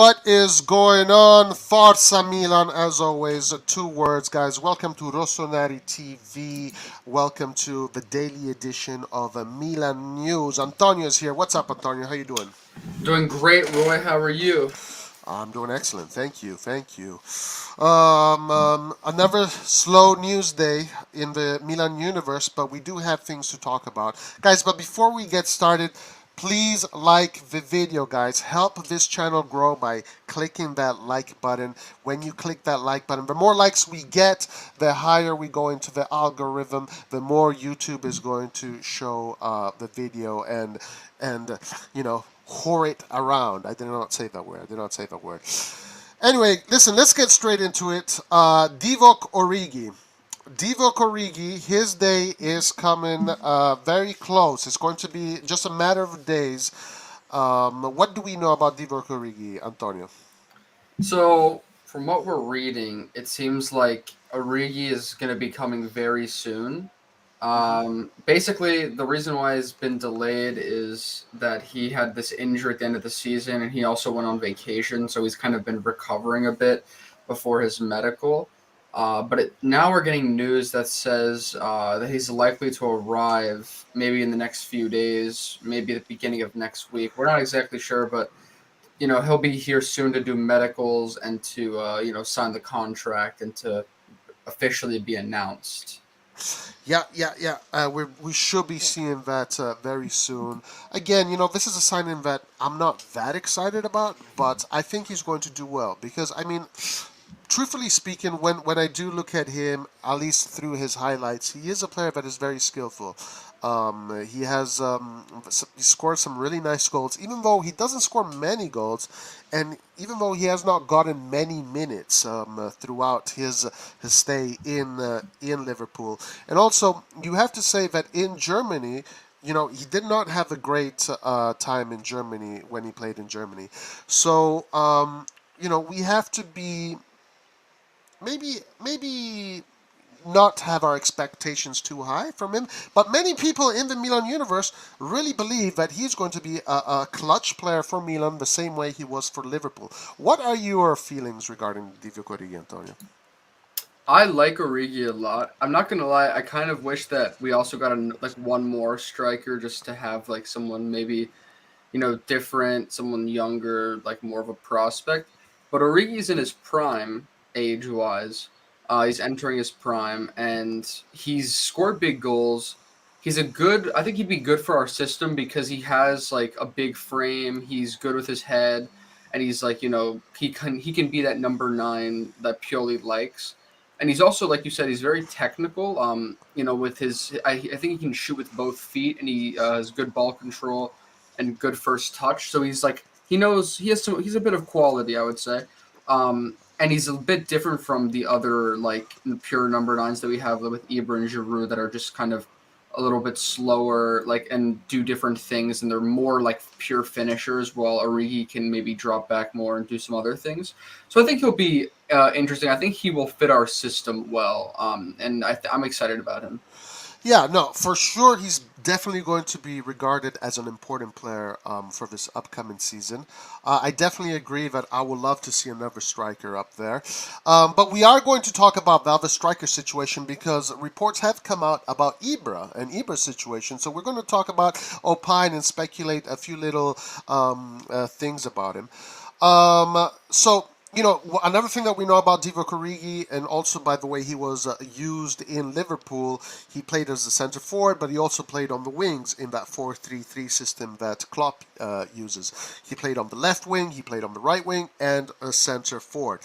What is going on? Forza Milan, as always. Two words, guys. Welcome to RossonARI TV. Welcome to the daily edition of Milan News. Antonio is here. What's up, Antonio? How you doing? Doing great, Roy. How are you? I'm doing excellent. Thank you. Thank you. Another slow news day in the Milan universe, but we do have things to talk about. Guys, but before we get started, please like the video, guys. Help this channel grow by clicking that like button. When you click that like button, the more likes we get, the higher we go into the algorithm, the more YouTube is going to show the video and whore it around. I did not say that word. I did not say that word. Anyway, listen, let's get straight into it. Divock Origi. Divock Origi, his day is coming very close. It's going to be just a matter of days. What do we know about Divock Origi, Antonio? So, from what we're reading, it seems like Origi is going to be coming very soon. Hmm. Basically, the reason why it's been delayed is that he had this injury at the end of the season, and he also went on vacation, so he's kind of been recovering a bit before his medical. Now we're getting news that says that he's likely to arrive maybe in the next few days, maybe the beginning of next week. We're not exactly sure, but he'll be here soon to do medicals and to sign the contract and to officially be announced. Yeah. We should be seeing that very soon. Again, this is a signing that I'm not that excited about, but I think he's going to do well because, I mean, truthfully speaking, when I do look at him, at least through his highlights, he is a player that is very skillful. He scored some really nice goals, even though he doesn't score many goals, and even though he has not gotten many minutes throughout his stay in Liverpool. And also, you have to say that in Germany, he did not have a great time in Germany when he played in Germany. So, we have to be maybe not have our expectations too high from him. But many people in the Milan universe really believe that he's going to be a clutch player for Milan the same way he was for Liverpool. What are your feelings regarding Divock Origi, Antonio? I like Origi a lot. I'm not gonna lie. I kind of wish that we also got like one more striker just to have like someone maybe different, someone younger, like more of a prospect. But Origi's in his prime age wise. He's entering his prime, and he's scored big goals. He's a good. I think he'd be good for our system because he has like a big frame. He's good with his head, and he's like he can be that number nine that Pioli likes. And he's also, like you said, he's very technical. With his, I think he can shoot with both feet, and he has good ball control and good first touch. So he's like he knows he has some. He's a bit of quality, I would say. And he's a bit different from the other like pure number nines that we have with Ibra and Giroud that are just kind of a little bit slower, like and do different things, and they're more like pure finishers. While Origi can maybe drop back more and do some other things. So I think he'll be interesting. I think he will fit our system well, and I'm excited about him. Yeah, no, for sure he's definitely going to be regarded as an important player for this upcoming season. I definitely agree that I would love to see another striker up there. But we are going to talk about the other striker situation because reports have come out about Ibra and Ibra's situation. So we're going to talk about opine and speculate a few little things about him. So another thing that we know about Divock Origi, and also by the way he was used in Liverpool, he played as a centre forward, but he also played on the wings in that 4-3-3 system that Klopp uses. He played on the left wing, he played on the right wing, and a centre forward.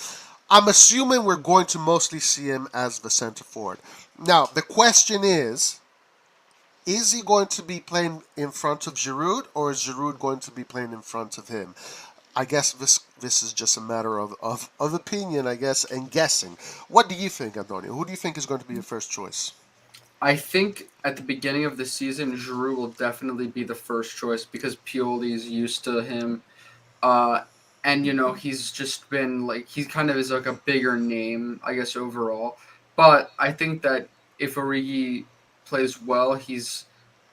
I'm assuming we're going to mostly see him as the centre forward. Now, the question is he going to be playing in front of Giroud, or is Giroud going to be playing in front of him? I guess this is just a matter of opinion, I guess, and guessing. What do you think, Antonio? Who do you think is going to be your first choice? I think at the beginning of the season, Giroud will definitely be the first choice because Pioli is used to him. Uh, and he's just been like he kind of is like a bigger name, I guess overall. But I think that if Origi plays well, he's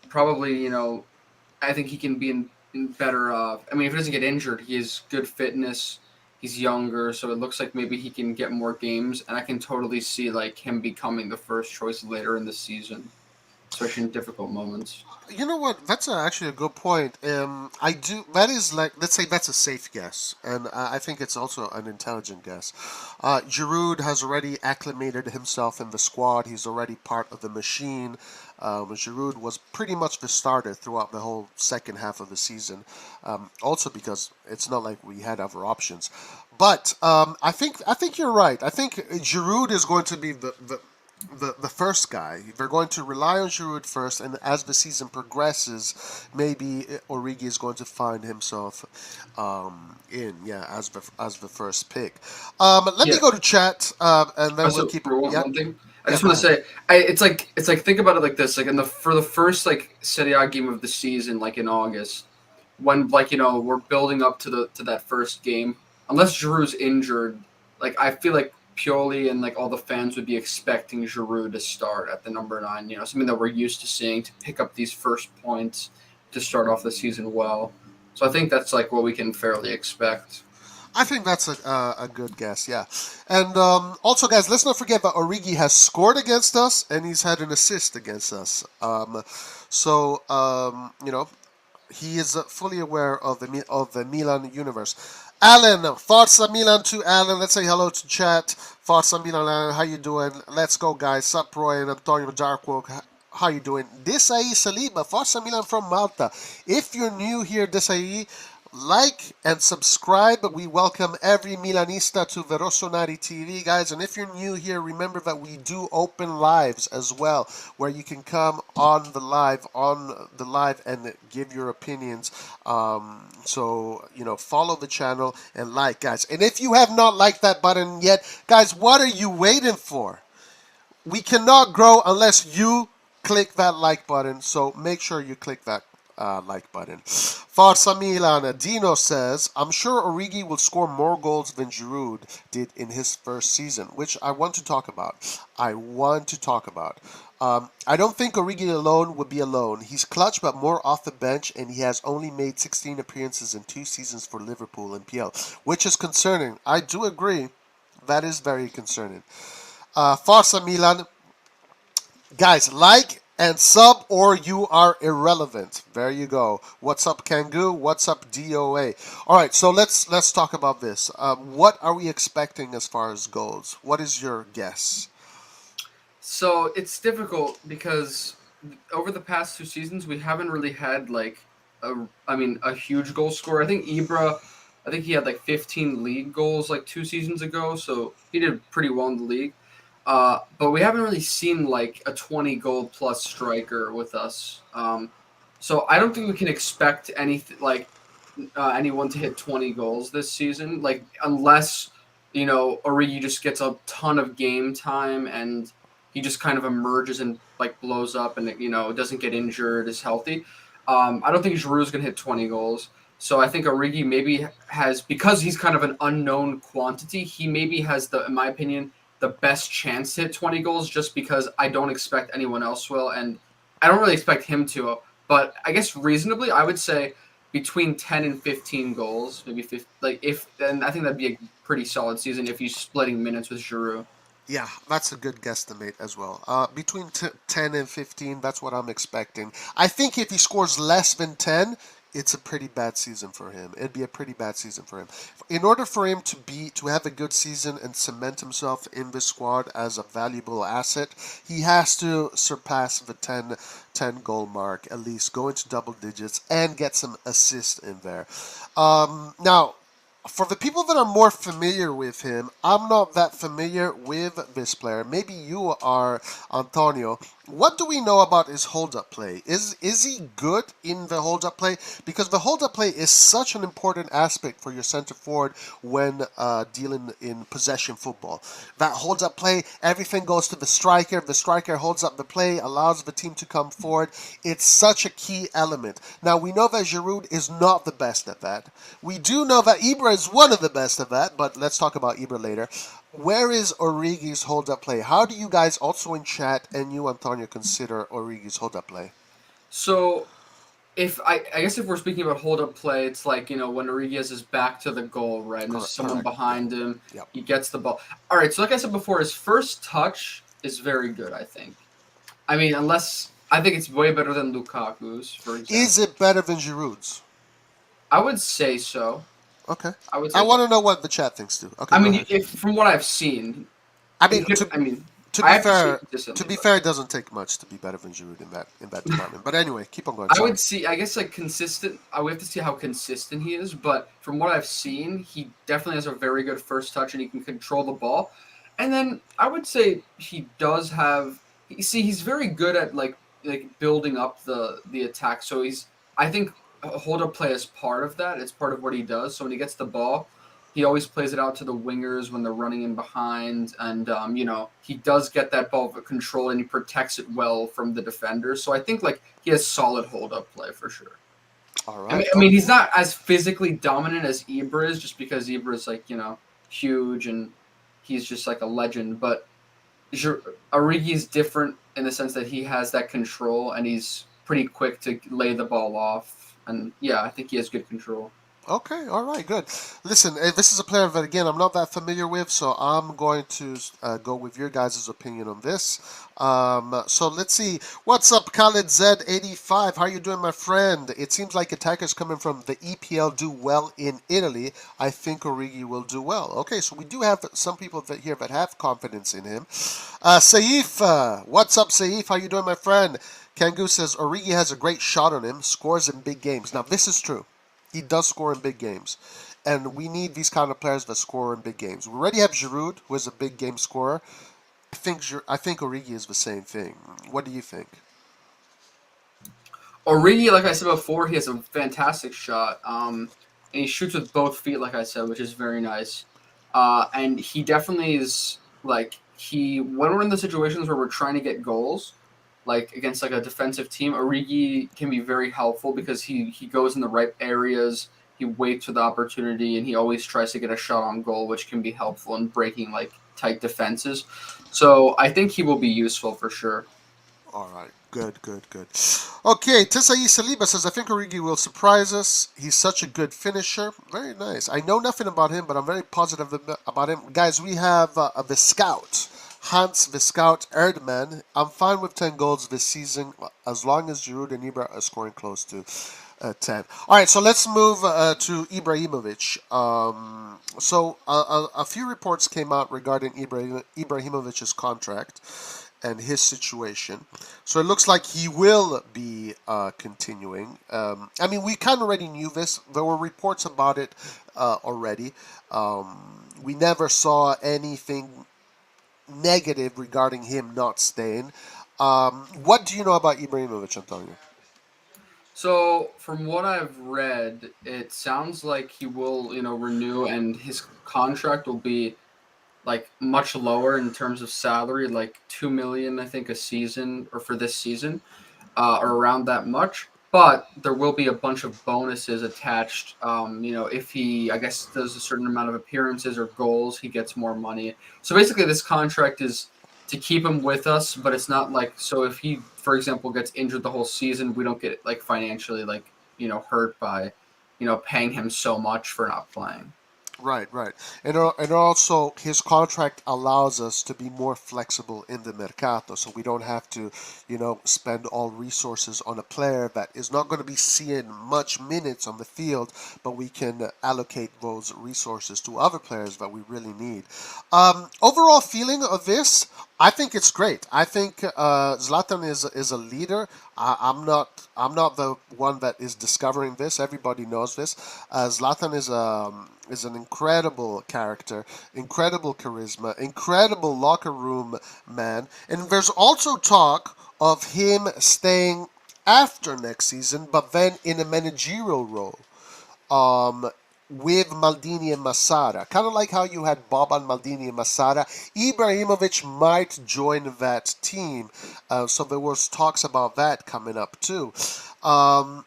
probably I think he can be in better. I mean, if he doesn't get injured, he has good fitness. He's younger, so it looks like maybe he can get more games, and I can totally see like him becoming the first choice later in the season, especially in difficult moments. You know what? That's actually a good point. I do. That is like, let's say that's a safe guess, and I think it's also an intelligent guess. Giroud has already acclimated himself in the squad. He's already part of the machine. Giroud was pretty much the starter throughout the whole second half of the season. Also because it's not like we had other options. But I think you're right. I think Giroud is going to be the first guy. They're going to rely on Giroud first, and as the season progresses, maybe Origi is going to find himself as the first pick. Let me Yeah. go to chat, and then we'll Also, keep. for Yeah, one thing, I yeah. just Go want to ahead. say, it's like think about it like this: like in the for the first like Serie A game of the season, like in August, when like we're building up to the to that first game. Unless Giroud's injured, like I feel like Pioli and like all the fans would be expecting Giroud to start at the number 9. Something that we're used to seeing to pick up these first points to start off the season well. So I think that's like what we can fairly expect. I think that's a good guess, yeah. And also, guys, let's not forget that Origi has scored against us and he's had an assist against us. He is fully aware of the Milan universe. Alan, Forza Milan to Alan. Let's say hello to chat. Forza Milan, Alan, how you doing? Let's go, guys. Sup, Roy and Antonio Darkwook. How you doing? Desai Saliba, Forza Milan from Malta. If you're new here, Desai, like and subscribe. We welcome every Milanista to the RossonARI TV, guys. And if you're new here, remember that we do open lives as well, where you can come on the live and give your opinions. Follow the channel and like, guys. And if you have not liked that button yet, guys, what are you waiting for? We cannot grow unless you click that like button. So make sure you click that like button. Forza Milan. Dino says, I'm sure Origi will score more goals than Giroud did in his first season, which I want to talk about. I don't think Origi alone would be alone. He's clutch but more off the bench, and he has only made 16 appearances in 2 seasons for Liverpool and PL, which is concerning. I do agree. That is very concerning. Forza Milan. Guys, like and sub or you are irrelevant. There you go. What's up, Kangoo? What's up, DOA? All right, so let's talk about this. What are we expecting as far as goals? What is your guess? So it's difficult because over the past 2 seasons we haven't really had like a huge goal scorer. I think I think he had like 15 league goals like 2 seasons ago, so he did pretty well in the league. But we haven't really seen like a 20 goal plus striker with us. So I don't think we can expect anything like anyone to hit 20 goals this season, like unless Origi just gets a ton of game time and he just kind of emerges and like blows up and doesn't get injured, is healthy. I don't think Giroud's gonna hit 20 goals. So I think Origi maybe has, because he's kind of an unknown quantity, he maybe has in my opinion, the best chance to hit 20 goals, just because I don't expect anyone else will, and I don't really expect him to. But I guess reasonably, I would say between 10 and 15 goals, maybe 50, like if then I think that'd be a pretty solid season if he's splitting minutes with Giroud. Yeah, that's a good guesstimate as well. Between 10 and 15, that's what I'm expecting. I think if he scores less than 10, it's a pretty bad season for him. It'd be a pretty bad season for him. In order for him to have a good season and cement himself in the squad as a valuable asset, he has to surpass the 10 goal mark, at least go into double digits and get some assists in there. Now, for the people that are more familiar with him, I'm not that familiar with this player. Maybe you are, Antonio. What do we know about his hold-up play? Is he good in the hold-up play? Because the hold-up play is such an important aspect for your center forward when dealing in possession football. That hold-up play, everything goes to the striker. The striker holds up the play, allows the team to come forward. It's such a key element. Now, we know that Giroud is not the best at that. We do know that Ibra is one of the best at that, but let's talk about Ibra later. Where is Origi's hold-up play? How do you guys also in chat and you, Antonio, consider Origi's hold-up play? So I guess if we're speaking about hold up play, it's like when Origi has his back to the goal, right, and there's Correct. someone Correct. Yeah. behind him, Yep. he gets the ball. All right, so like I said before, his first touch is very good. I think. I mean, unless I think it's way better than Lukaku's, for Is example. it better than Giroud's? I would say so. Okay. I would I say so. want to know what the chat thinks too. Okay, I go mean, ahead. if from what I've seen, I mean, I mean, to I be have to see it fair, consistently, but it doesn't take much to be better than Giroud in that department. But anyway, keep on going. I Sorry. would see. I guess like consistent. I would have to see how consistent he is, but from what I've seen, he definitely has a very good first touch, and he can control the ball. And then I would say he does have. You see, he's very good at like building up the attack. So he's. I think a hold up play is part of that. It's part of what he does. So when he gets the ball, he always plays it out to the wingers when they're running in behind, and he does get that ball control and he protects it well from the defenders. So I think like he has solid hold up play for sure. All I mean, right. I Oh, mean he's not as physically dominant as Ibra is, just because Ibra is like huge and he's just like a legend. But Origi is different in the sense that he has that control and he's pretty quick to lay the ball off. And yeah, I think he has good control. okay, all right, good. Listen, this is a player that again I'm not that familiar with, so I'm going to go with your guys' opinion on this. So let's see. What's up, Khaled Z85? How you doing, my friend? It seems like attackers coming from the EPL do well in Italy. I think Origi will do well. Okay, so we do have some people here that have confidence in him. Saif, what's up, Saif? How you doing, my friend? Kangu says Origi has a great shot on him, scores in big games. Now this is true. He does score in big games. And we need these kind of players that score in big games. We already have Giroud, who is a big game scorer. I think Origi is the same thing. What do you think? Origi, like I said before, he has a fantastic shot. And he shoots with both feet, like I said, which is very nice. And he definitely is like when we're in the situations where we're trying to get goals, like against like a defensive team, Origi can be very helpful because he goes in the right areas. He waits for the opportunity, and he always tries to get a shot on goal, which can be helpful in breaking like tight defenses. So I think he will be useful for sure. All right. Good, good, good. Okay, Tisai Saliba says, I think Origi will surprise us. He's such a good finisher. Very nice. I know nothing about him, but I'm very positive about him. Guys, we have the scout, Hans the Scout Erdmann. I'm fine with 10 goals this season as long as Giroud and Ibra are scoring close to 10. All right, so let's move to Ibrahimovic. A few reports came out regarding Ibrahimovic's contract and his situation. So it looks like he will be continuing. I mean, we kind of already knew this. There were reports about it already. We never saw anything negative regarding him not staying. What do you know about Ibrahimovic, Antonio? So, from what I've read, it sounds like he will, renew, and his contract will be like much lower in terms of salary, like 2 million, I think, a season, or for this season, or around that much. But there will be a bunch of bonuses attached. If he, I guess, does a certain amount of appearances or goals, he gets more money. So basically, this contract is to keep him with us, but it's not like so. If he, for example, gets injured the whole season, we don't get like financially like hurt by paying him so much for not playing. Right, right. And also, his contract allows us to be more flexible in the mercato, so we don't have to, spend all resources on a player that is not going to be seeing much minutes on the field, but we can allocate those resources to other players that we really need. Overall feeling of this, I think it's great. I think Zlatan is a leader. I'm not the one that is discovering this. Everybody knows this. Zlatan is an incredible character, incredible charisma, incredible locker room man. And there's also talk of him staying after next season, but then in a managerial role um, with Maldini and Masara. Kind of like how you had Boban, Maldini, and Masara. Ibrahimovic might join that team. So there was talks about that coming up too. Um,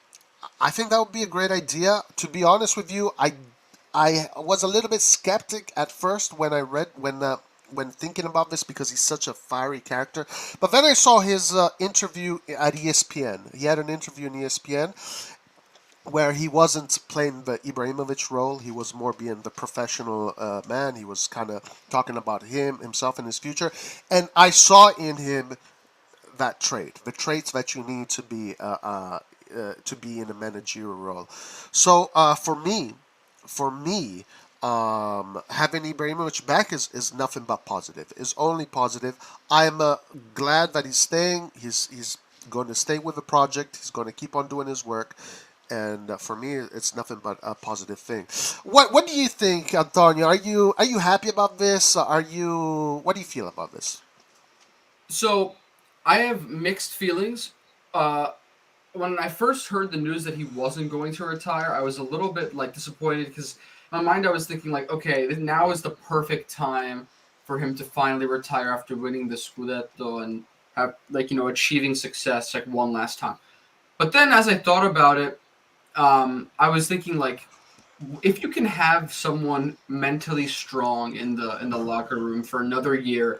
I think that would be a great idea. To be honest with you, I was a little bit skeptic at first when I read when when thinking about this because he's such a fiery character. But then I saw his interview at ESPN. He had an interview in ESPN where he wasn't playing the Ibrahimovic role. He was more being the professional man. He was kind of talking about himself, and his future. And I saw in him that trait, the traits that you need to be in a managerial role. So for me, having Ibrahimovic back is nothing but positive. Is only positive. I'm glad that he's staying. He's going to stay with the project. He's going to keep on doing his work. And for me, it's nothing but a positive thing. What do you think, Antonio? Are you happy about this? Are you what do you feel about this? So I have mixed feelings. Uh, when I first heard the news that he wasn't going to retire, I was a little bit like disappointed because in my mind I was thinking like, okay, now is the perfect time for him to finally retire after winning the Scudetto and have like achieving success like one last time. But then as I thought about it, I was thinking like, if you can have someone mentally strong in the locker room for another year,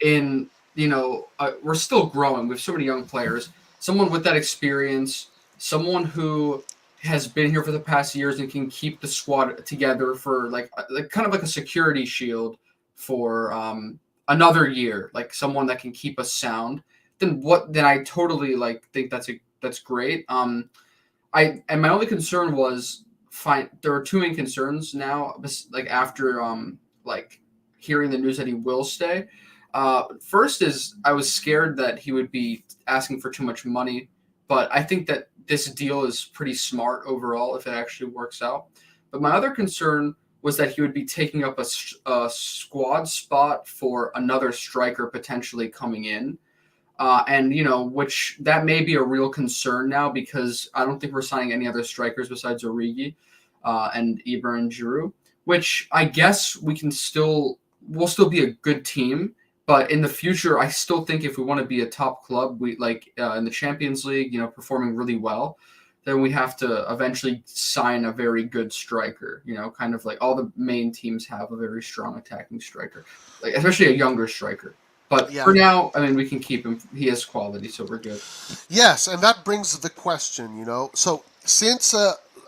in we're still growing with so many young players, someone with that experience, someone who has been here for the past years and can keep the squad together for like kind of like a security shield for another year, like someone that can keep us sound, then I totally like think that's great. And my only concern was fine. There are two main concerns now. Like after like hearing the news that he will stay. First is I was scared that he would be asking for too much money, but I think that this deal is pretty smart overall if it actually works out. But my other concern was that he would be taking up a squad spot for another striker potentially coming in, and which that may be a real concern now because I don't think we're signing any other strikers besides Origi and Ibra and Giroud. Which I guess we'll still be a good team, but in the future, I still think if we want to be a top club, we like in the Champions League, performing really well, then we have to eventually sign a very good striker. Kind of like all the main teams have a very strong attacking striker, like especially a younger striker. But for Yeah. now, I mean, we can keep him. He has quality, so we're good. Yes, and that brings the question, So since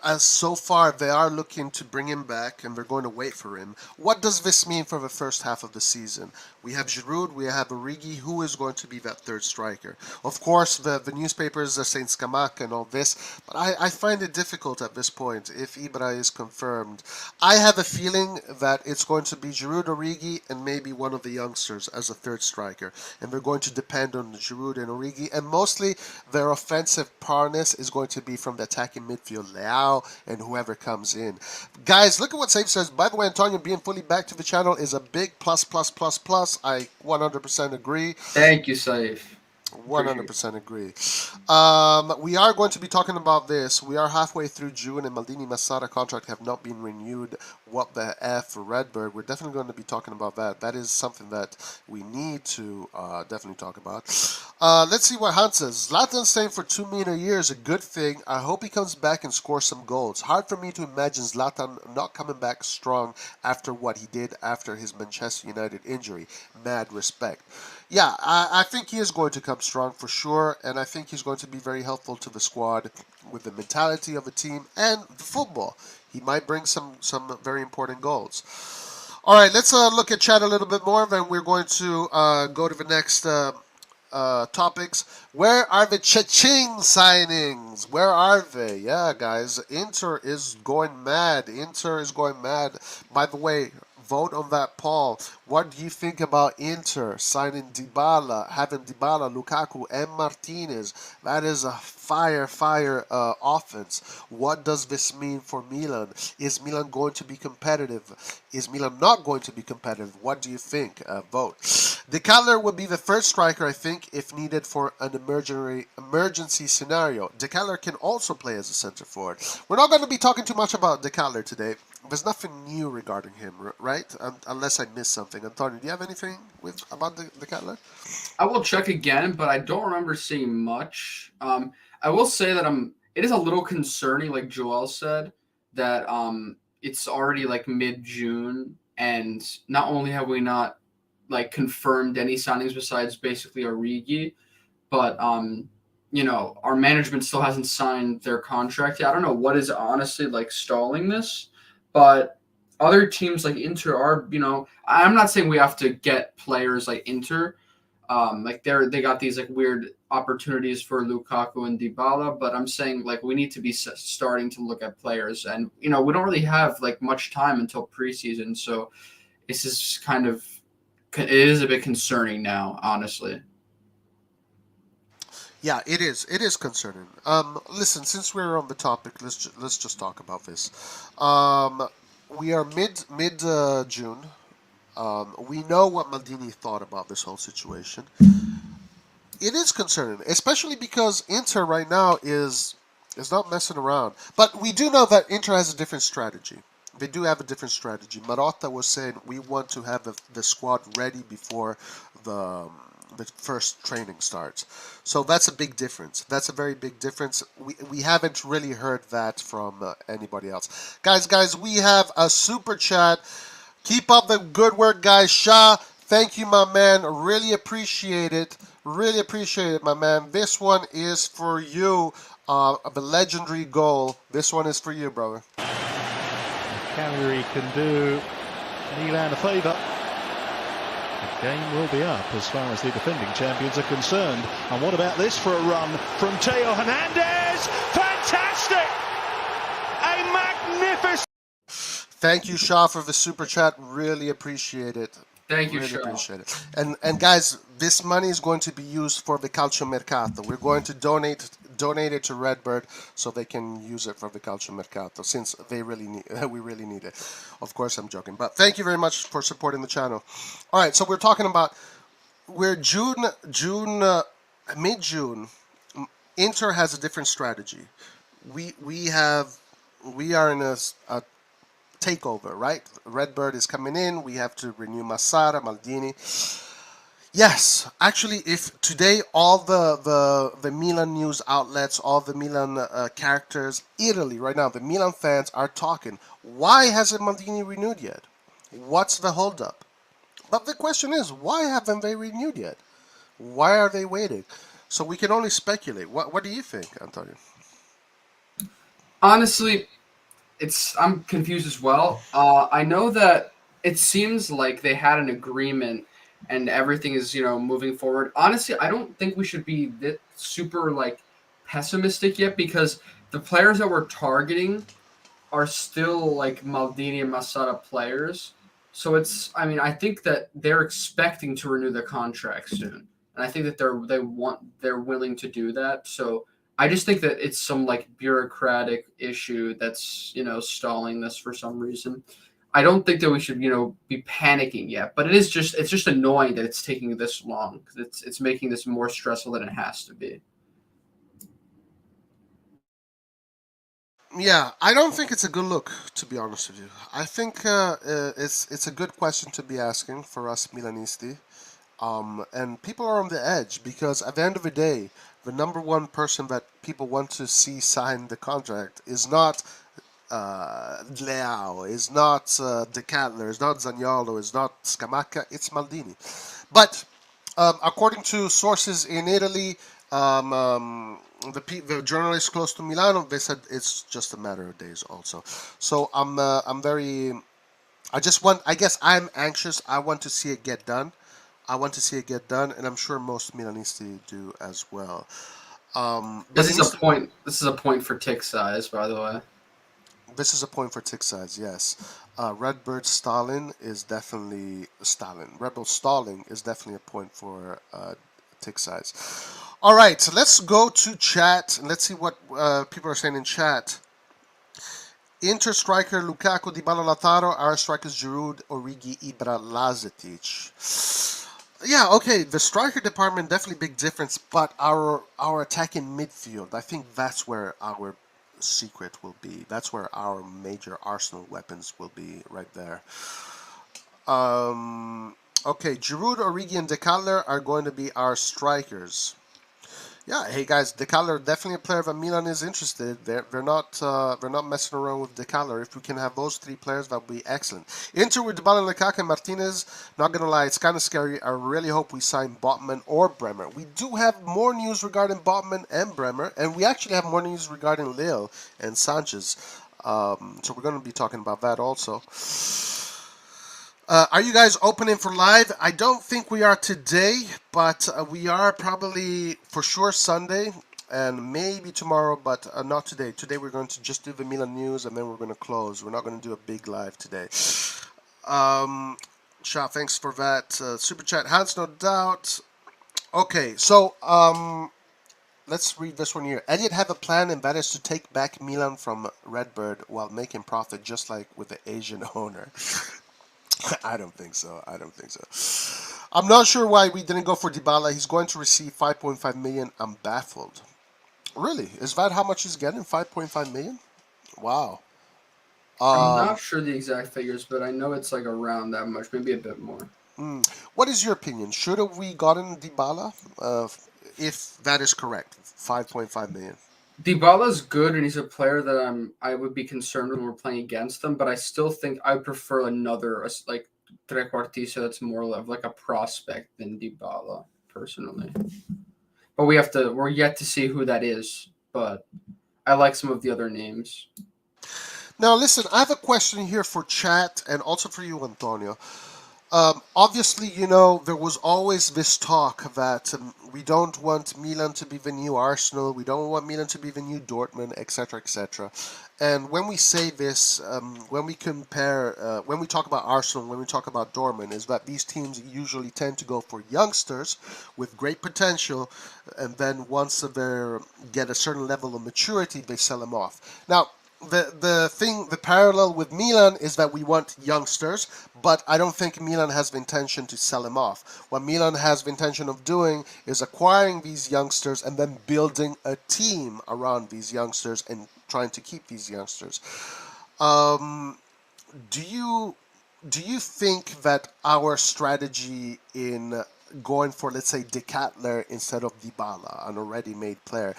as so far they are looking to bring him back and they're going to wait for him, what does this mean for the first half of the season? We have Giroud, we have Origi. Who is going to be that third striker? Of course, the newspapers are saying Scamacca and all this, but I find it difficult at this point if Ibra is confirmed. I have a feeling that it's going to be Giroud, Origi, and maybe one of the youngsters as a third striker. And they're going to depend on Giroud and Origi, and mostly their offensive prowess is going to be from the attacking midfield, Leao and whoever comes in. Guys, look at what Save says. By the way, Antonio being fully back to the channel is a big plus, plus, plus, plus. I 100% agree. Thank you, Saif. Appreciate it. 100% agree. We are going to be talking about this. We are halfway through June, and Maldini contract have not been renewed. What the F for Redbird? We're definitely going to be talking about that. That is something that we need to definitely talk about. Let's see what Hans says. Zlatan staying for 2 million a year is a good thing. I hope he comes back and scores some goals. Hard for me to imagine Zlatan not coming back strong after what he did after his Manchester United injury. Mad respect. Yeah, I think he is going to come strong for sure, and I think he's going to be very helpful to the squad with the mentality of the team and the football. He might bring some very important goals. All right, let's look at chat a little bit more, then we're going to go to the next topics. Where are the cha-ching signings? Where are they? Yeah, guys, Inter is going mad. Inter is going mad. By the way, vote on that poll. What do you think about Inter signing Dybala, having Dybala, Lukaku, and Martinez? That is a fire offense. What does this mean for Milan? Is Milan going to be competitive? Is Milan not going to be competitive? What do you think? Vote. De Kettler would be the third striker, I think, if needed for an emergency scenario. De Kettler can also play as a center forward. We're not going to be talking too much about De Kettler today. There's nothing new regarding him, right? Unless I missed something. Antonio, do you have anything about De Kettler? I will check again, but I don't remember seeing much. I will say that it is a little concerning, like Joel said, that it's already like mid June, and not only have we not like confirmed any signings besides basically Origi, but our management still hasn't signed their contract yet. I don't know what is honestly like stalling this, but other teams like Inter are, I'm not saying we have to get players like Inter, like they got these like weird opportunities for Lukaku and Dybala, but I'm saying like we need to be starting to look at players, and we don't really have like much time until preseason, so this is it is a bit concerning now, honestly. Yeah, it is. It is concerning. Listen, since we're on the topic, let's just talk about this. Um, we are mid June. We know what Maldini thought about this whole situation. It is concerning, especially because Inter right now is not messing around. But we do know that Inter has a different strategy. They do have a different strategy. Marotta was saying we want to have the squad ready before the the first training starts. So that's a big difference. That's a very big difference. We haven't really heard that from anybody else. Guys, we have a super chat. Keep up the good work, guys. Shah, thank you, my man. Really appreciate it. Really appreciate it, my man. This one is for you. The legendary goal. This one is for you, brother. Cagliari can do Milan a favour. The game will be up as far as the defending champions are concerned. And what about this for a run from Teo Hernandez? Fantastic! A magnificent... Thank you, Shah, for the super chat. Really appreciate it. Thank you, Really Shaw. appreciate it. And guys, this money is going to be used for the Calcio Mercato. We're going to donate it to Redbird so they can use it for the Calcio Mercato since they really need we really need it. Of course, I'm joking, but thank you very much for supporting the channel. All right, so we're talking about mid June. Inter has a different strategy. We are in a takeover, right? Redbird is coming in. We have to renew Massara, Maldini. Yes, actually, if today all the Milan news outlets, all the Milan characters, Italy right now, the Milan fans are talking. Why hasn't Maldini renewed yet? What's the holdup? But the question is, why haven't they renewed yet? Why are they waiting? So we can only speculate. What do you think, Antonio? Honestly, I'm confused as well. I know that it seems like they had an agreement and everything is moving forward. Honestly, I don't think we should be that super like pessimistic yet because the players that we're targeting are still like Maldini and Masada players. So I think that they're expecting to renew their contract soon, and I think that they're willing to do that. So I just think that it's some like bureaucratic issue that's stalling this for some reason. I don't think that we should be panicking yet, but it's just annoying that it's taking this long because it's making this more stressful than it has to be. Yeah, I don't think it's a good look, to be honest with you. I think it's a good question to be asking for us Milanisti. And people are on the edge because at the end of the day, the number one person that people want to see sign the contract is not Leao, is not De Catler, is not Zaniolo, is not Scamacca, it's Maldini. But according to sources in Italy, the journalists close to Milano, they said it's just a matter of days. Also, so I'm very. I guess I'm anxious. I want to see it get done. I want to see it get done, and I'm sure most Milanisti do as well. But This is a point for tick size, by the way. this is a point for tick size, yes. Redbird Stalin is definitely Stalin. Rebel Stalling is definitely a point for tick size. All right, so let's go to chat and let's see what people are saying in chat. Inter striker Lukaku, Dybala, Lautaro. Our strikers Giroud, Origi, Ibra, Lazetic. Yeah, okay. The striker department definitely big difference, but our attacking midfield, I think that's where our secret will be. That's where our major arsenal weapons will be right there. Okay, Giroud, Origi, and De Catler are going to be our strikers. Yeah, hey guys, De Keller definitely a player that Milan is interested. They're not messing around with De Keller. If we can have those three players, that would be excellent. Inter with Dybala, Lukaku, and Martinez. Not gonna lie, it's kind of scary. I really hope we sign Botman or Bremer. We do have more news regarding Botman and Bremer, and we actually have more news regarding Lille and Sanches. So we're gonna be talking about that also. Are you guys opening for live? I don't think we are today, but we are probably for sure Sunday and maybe tomorrow, but not today. Today we're going to just do the Milan news and then we're going to close. We're not going to do a big live today. Sha, thanks for that. Super chat, Hans, no doubt. Okay, so let's read this one here. Elliot have a plan, and that is to take back Milan from Redbird while making profit, just like with the Asian owner. I don't think so. I don't think so. I'm not sure why we didn't go for Dybala. He's going to receive 5.5 million. I'm baffled. Really? Is that how much he's getting? 5.5 million? Wow. I'm Um, not sure the exact figures, but I know it's like around that much, maybe a bit more. what is your opinion? Should have we gotten Dybala? If that is correct, 5.5 million. Dybala's good, and he's a player that I would be concerned when we're playing against them. But I still think I prefer another like trequartista that's more of like a prospect than Dybala personally. But we're yet to see who that is. But I like some of the other names. Now, listen, I have a question here for chat and also for you, Antonio. Obviously, there was always this talk that we don't want Milan to be the new Arsenal, we don't want Milan to be the new Dortmund, etc., etc. And when we say this, when we compare, when we talk about Arsenal, when we talk about Dortmund, is that these teams usually tend to go for youngsters with great potential, and then once they get a certain level of maturity, they sell them off. Now, the parallel with Milan is that we want youngsters, but I don't think Milan has the intention to sell them off. What Milan has the intention of doing is acquiring these youngsters and then building a team around these youngsters and trying to keep these youngsters. Um, do you do you think that our strategy in going for, let's say, De Kettler instead of Dybala, an already made player,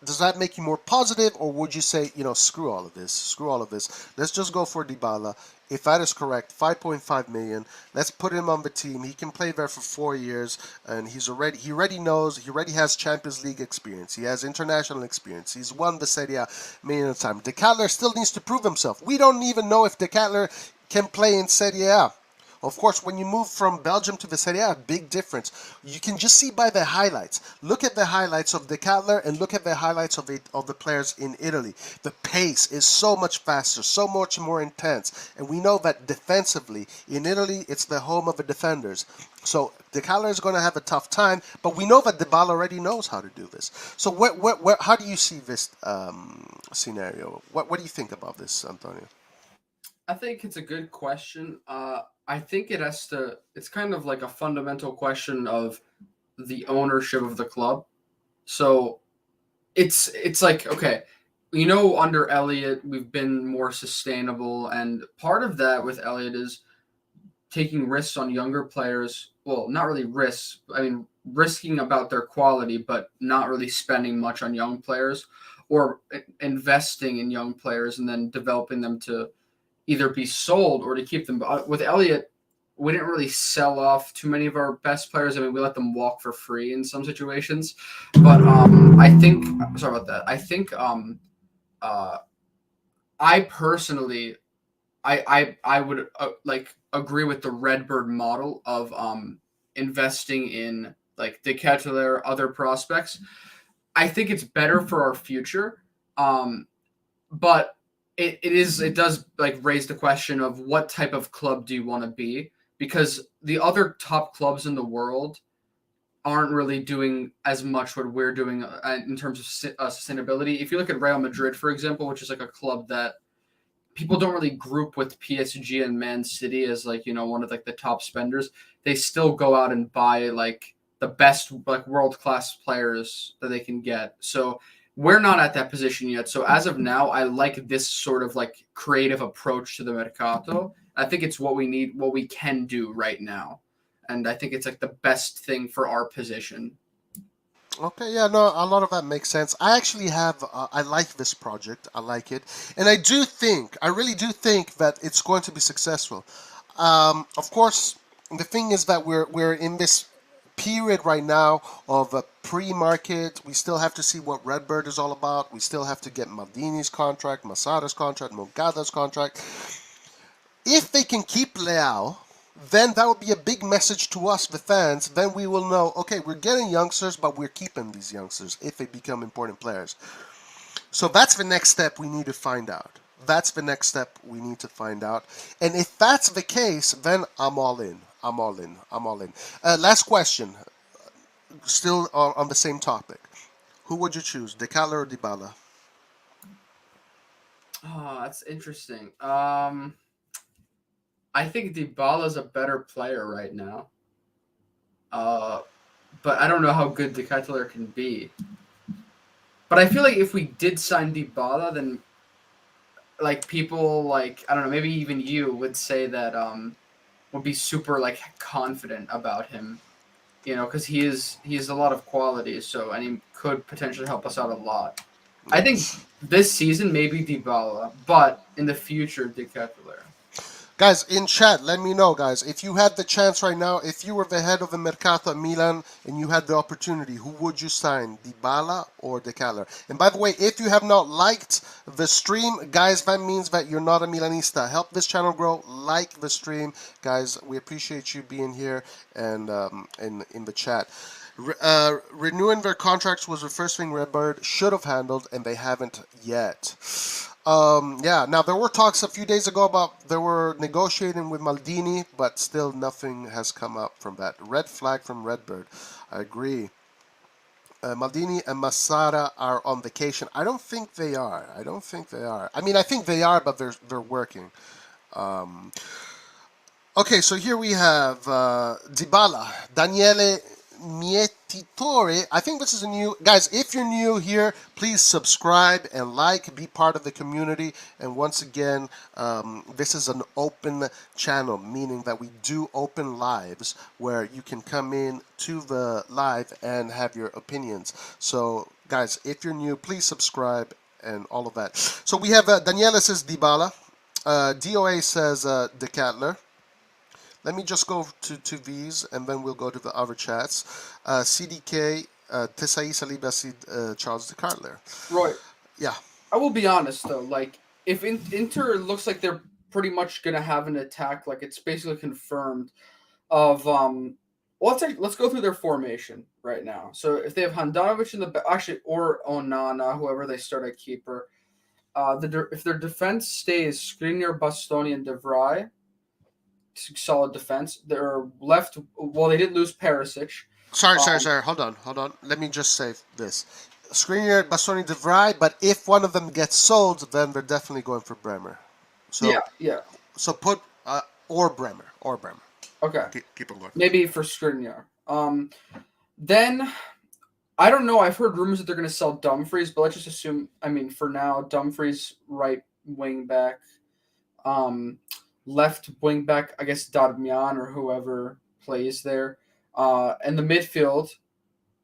does that make you more positive, or would you say, screw all of this, screw all of this, let's just go for Dybala? If that is correct, 5.5 million. Let's put him on the team. He can play there for 4 years, and he already knows. He already has Champions League experience. He has international experience. He's won the Serie A many a time. De Kettler still needs to prove himself. We don't even know if De Kettler can play in Serie A. Of course, when you move from Belgium to the Serie A, big difference. You can just see by the highlights. Look at the highlights of De Kettler and look at the highlights of the players in Italy. The pace is so much faster, so much more intense. And we know that defensively, in Italy, it's the home of the defenders. So De Kettler is going to have a tough time, but we know that Dybala already knows how to do this. So how do you see this scenario? What do you think about this, Antonio? I think it's a good question. I think it's kind of like a fundamental question of the ownership of the club. So it's like, okay, under Elliot we've been more sustainable, and part of that with Elliot is taking risks on younger players. Well, not really risks. I mean, risking about their quality, but not really spending much on young players, or investing in young players and then developing them to either be sold or to keep them. With Elliot, we didn't really sell off too many of our best players. I mean, we let them walk for free in some situations. But I think, sorry about that. I think uh, I personally, I would like agree with the Redbird model of investing in like De Ketelaere, other prospects. I think it's better for our future. But it does like raise the question of what type of club do you want to be, because the other top clubs in the world aren't really doing as much what we're doing in terms of sustainability. If you look at Real Madrid, for example, which is like a club that people don't really group with PSG and Man City as like, one of like the top spenders, they still go out and buy like the best like world class players that they can get. So we're not at that position yet. So as of now, I like this sort of like creative approach to the mercato. I think it's what we need, what we can do right now. And I think it's like the best thing for our position. Okay, yeah, no, a lot of that makes sense. I actually have, I like this project. I like it, and I really do think that it's going to be successful. Of course, the thing is that we're in this period right now of a pre-market. We still have to see what Redbird is all about. We still have to get Maldini's contract, Masada's contract, Mogada's contract. If they can keep Leao, then that would be a big message to us, the fans. Then we will know, okay, we're getting youngsters, but we're keeping these youngsters if they become important players. So that's the next step we need to find out. That's the next step we need to find out. And if that's the case, then I'm all in. I'm all in. I'm all in. Last question, still on the same topic. Who would you choose, Decala or Dybala? Oh, that's interesting. I think Dybala's a better player right now. Uh, but I don't know how good the Kettler can be. But I feel like if we did sign Dybala, then like people like I don't know, maybe even you would say that would be super like confident about him. Because he has a lot of qualities, so and he could potentially help us out a lot. I think this season maybe Dybala, but in the future, De Ketelaere. Guys, in chat, let me know, guys. If you had the chance right now, if you were the head of the Mercato at Milan and you had the opportunity, who would you sign, Dybala or De Keller? And by the way, if you have not liked the stream, guys, that means that you're not a Milanista. Help this channel grow. Like the stream, guys. We appreciate you being here and in the chat. Renewing their contracts was the first thing Redbird should have handled, and they haven't yet. Yeah, now there were talks a few days ago about they were negotiating with Maldini, but still nothing has come up from that. Red flag from Redbird. I agree. Maldini and Masada are on vacation. I don't think they are. I don't think they are. I mean, I think they are, but they're working. Okay, so here we have Dybala, Daniele Mietitore. I think this is a new guys. If you're new here, please subscribe and like, be part of the community. And once again, this is an open channel, meaning that we do open lives where you can come in to the live and have your opinions. So, guys, if you're new, please subscribe and all of that. So we have Daniela says Dybala, DOA says De Kettler. Let me just go to these, and then we'll go to the other chats. CDK, Tesai Saliba, Charles De Kettler. Roy, Yeah. I will be honest though. Like, if Inter looks like they're pretty much gonna have an attack, like it's basically confirmed. Of well, let's go through their formation right now. So if they have Handanovic in the actually or Onana, whoever they start at keeper, if their defense stays Skriniar, Bastoni, and De Vrij. Solid defense. They're left. Well, they did lose Perisic. Sorry. Hold on. Let me just say this. Skriniar, Bastoni, De Vrij, but if one of them gets sold, then they're definitely going for Bremer. So, yeah. So put or Bremer. Okay. Keep on going. Maybe for Skriniar. Then I don't know. I've heard rumors that they're going to sell Dumfries, but let's just assume. I mean, for now, Dumfries right wing back. Left wing back, I guess Darmian or whoever plays there. And the midfield,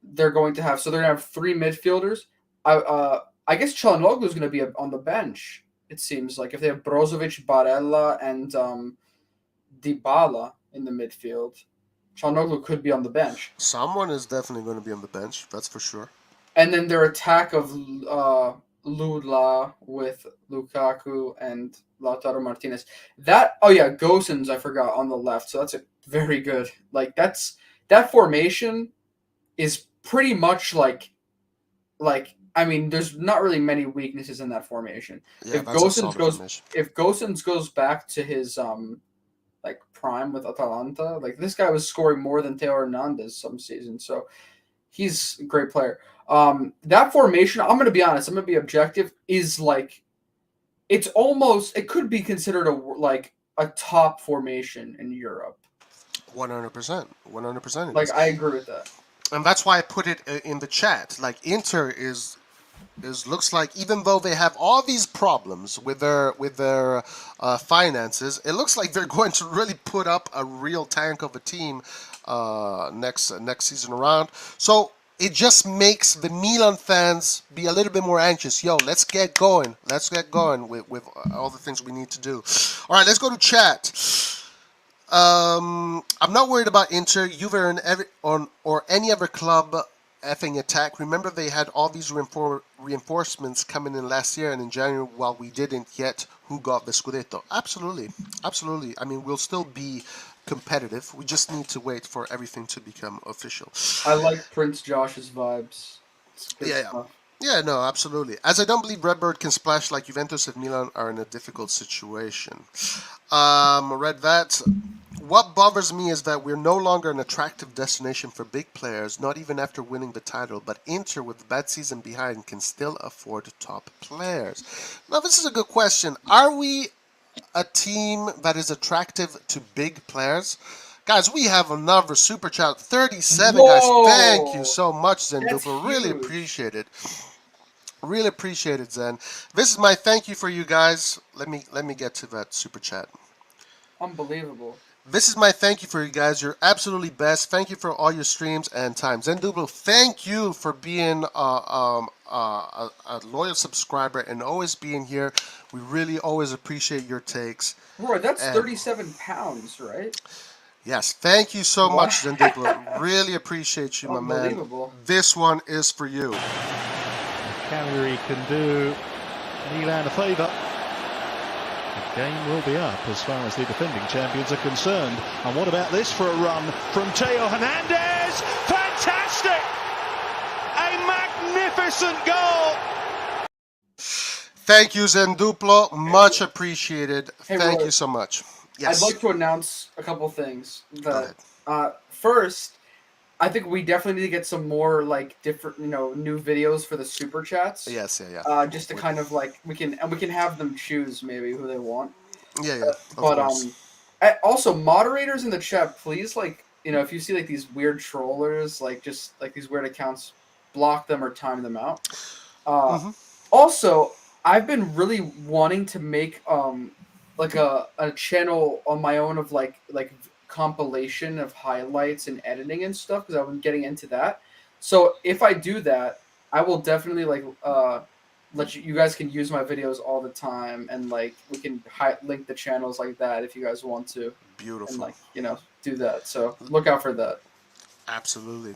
they're going to have. So they're going to have three midfielders. I guess Çalhanoğlu is going to be on the bench. It seems like if they have Brozovic, Barella, and Dybala in the midfield, Çalhanoğlu could be on the bench. Someone is definitely going to be on the bench. That's for sure. And then their attack of Lula with Lukaku and Lautaro Martinez. Gosens I forgot on the left. So that's a very good. Like that formation is pretty much like I mean, there's not really many weaknesses in that formation. Yeah, if Gosens goes back to his like prime with Atalanta, like this guy was scoring more than Theo Hernandez some seasons. So he's a great player. That formation, I'm going to be honest, I'm going to be objective, is like, it could be considered a top formation in Europe. 100%. Like, I agree with that. And that's why I put it in the chat. Like, Inter looks like, even though they have all these problems with their finances, it looks like they're going to really put up a real tank of a team next season around. So it just makes the Milan fans be a little bit more anxious. Yo, let's get going. Let's get going with all the things we need to do. All right, let's go to chat. I'm not worried about Inter, Juve, or any other club effing attack. Remember, they had all these reinforcements coming in last year and in January while we didn't yet. Who got the Scudetto? Absolutely. Absolutely. I mean, we'll still be competitive. We just need to wait for everything to become official. I like Prince Josh's vibes. It's good Yeah, stuff. yeah, no, absolutely. As I don't believe Redbird can splash like Juventus and Milan are in a difficult situation. Read that. What bothers me is that we're no longer an attractive destination for big players, not even after winning the title, but Inter, with the bad season behind, can still afford top players. Now, this is a good question. Are we a team that is attractive to big players? Guys, we have another super chat. 37, Whoa! guys. Thank you so much, That's Zendupa. Really huge. appreciate it. Really appreciate it, Zen. This is my thank you for you guys. Let me get to that super chat. Unbelievable. This is my thank you for you guys. You're absolutely best. Thank you for all your streams and time. Zendublo, thank you for being a loyal subscriber and always being here. We really always appreciate your takes. Bro, that's And 37 pounds, right? yes, thank you so Wow. much, Zendublo. Really appreciate you, my man. Unbelievable. This one is for you. Cagliari can do Milan a favour. The game will be up as far as the defending champions are concerned. And what about this for a run from Teo Hernandez? Fantastic! A magnificent goal! Thank you, Zenduplo. Much appreciated. Hey, Thank Roy. you so much. Yes. I'd like to announce a couple things. Go That first, I think we definitely need to get some more like different, new videos for the super chats. Yes, yeah. Just to kind of like we can have them choose maybe who they want. Yeah, of But course. also moderators in the chat, please, like, if you see like these weird trollers, like just like these weird accounts, block them or time them out. Also, I've been really wanting to make like a channel on my own of like compilation of highlights and editing and stuff, because I've been getting into that. So if I do that, I will definitely like let you guys can use my videos all the time, and like we can link the channels like that if you guys want to. Beautiful. And like do that. So look out for that. Absolutely.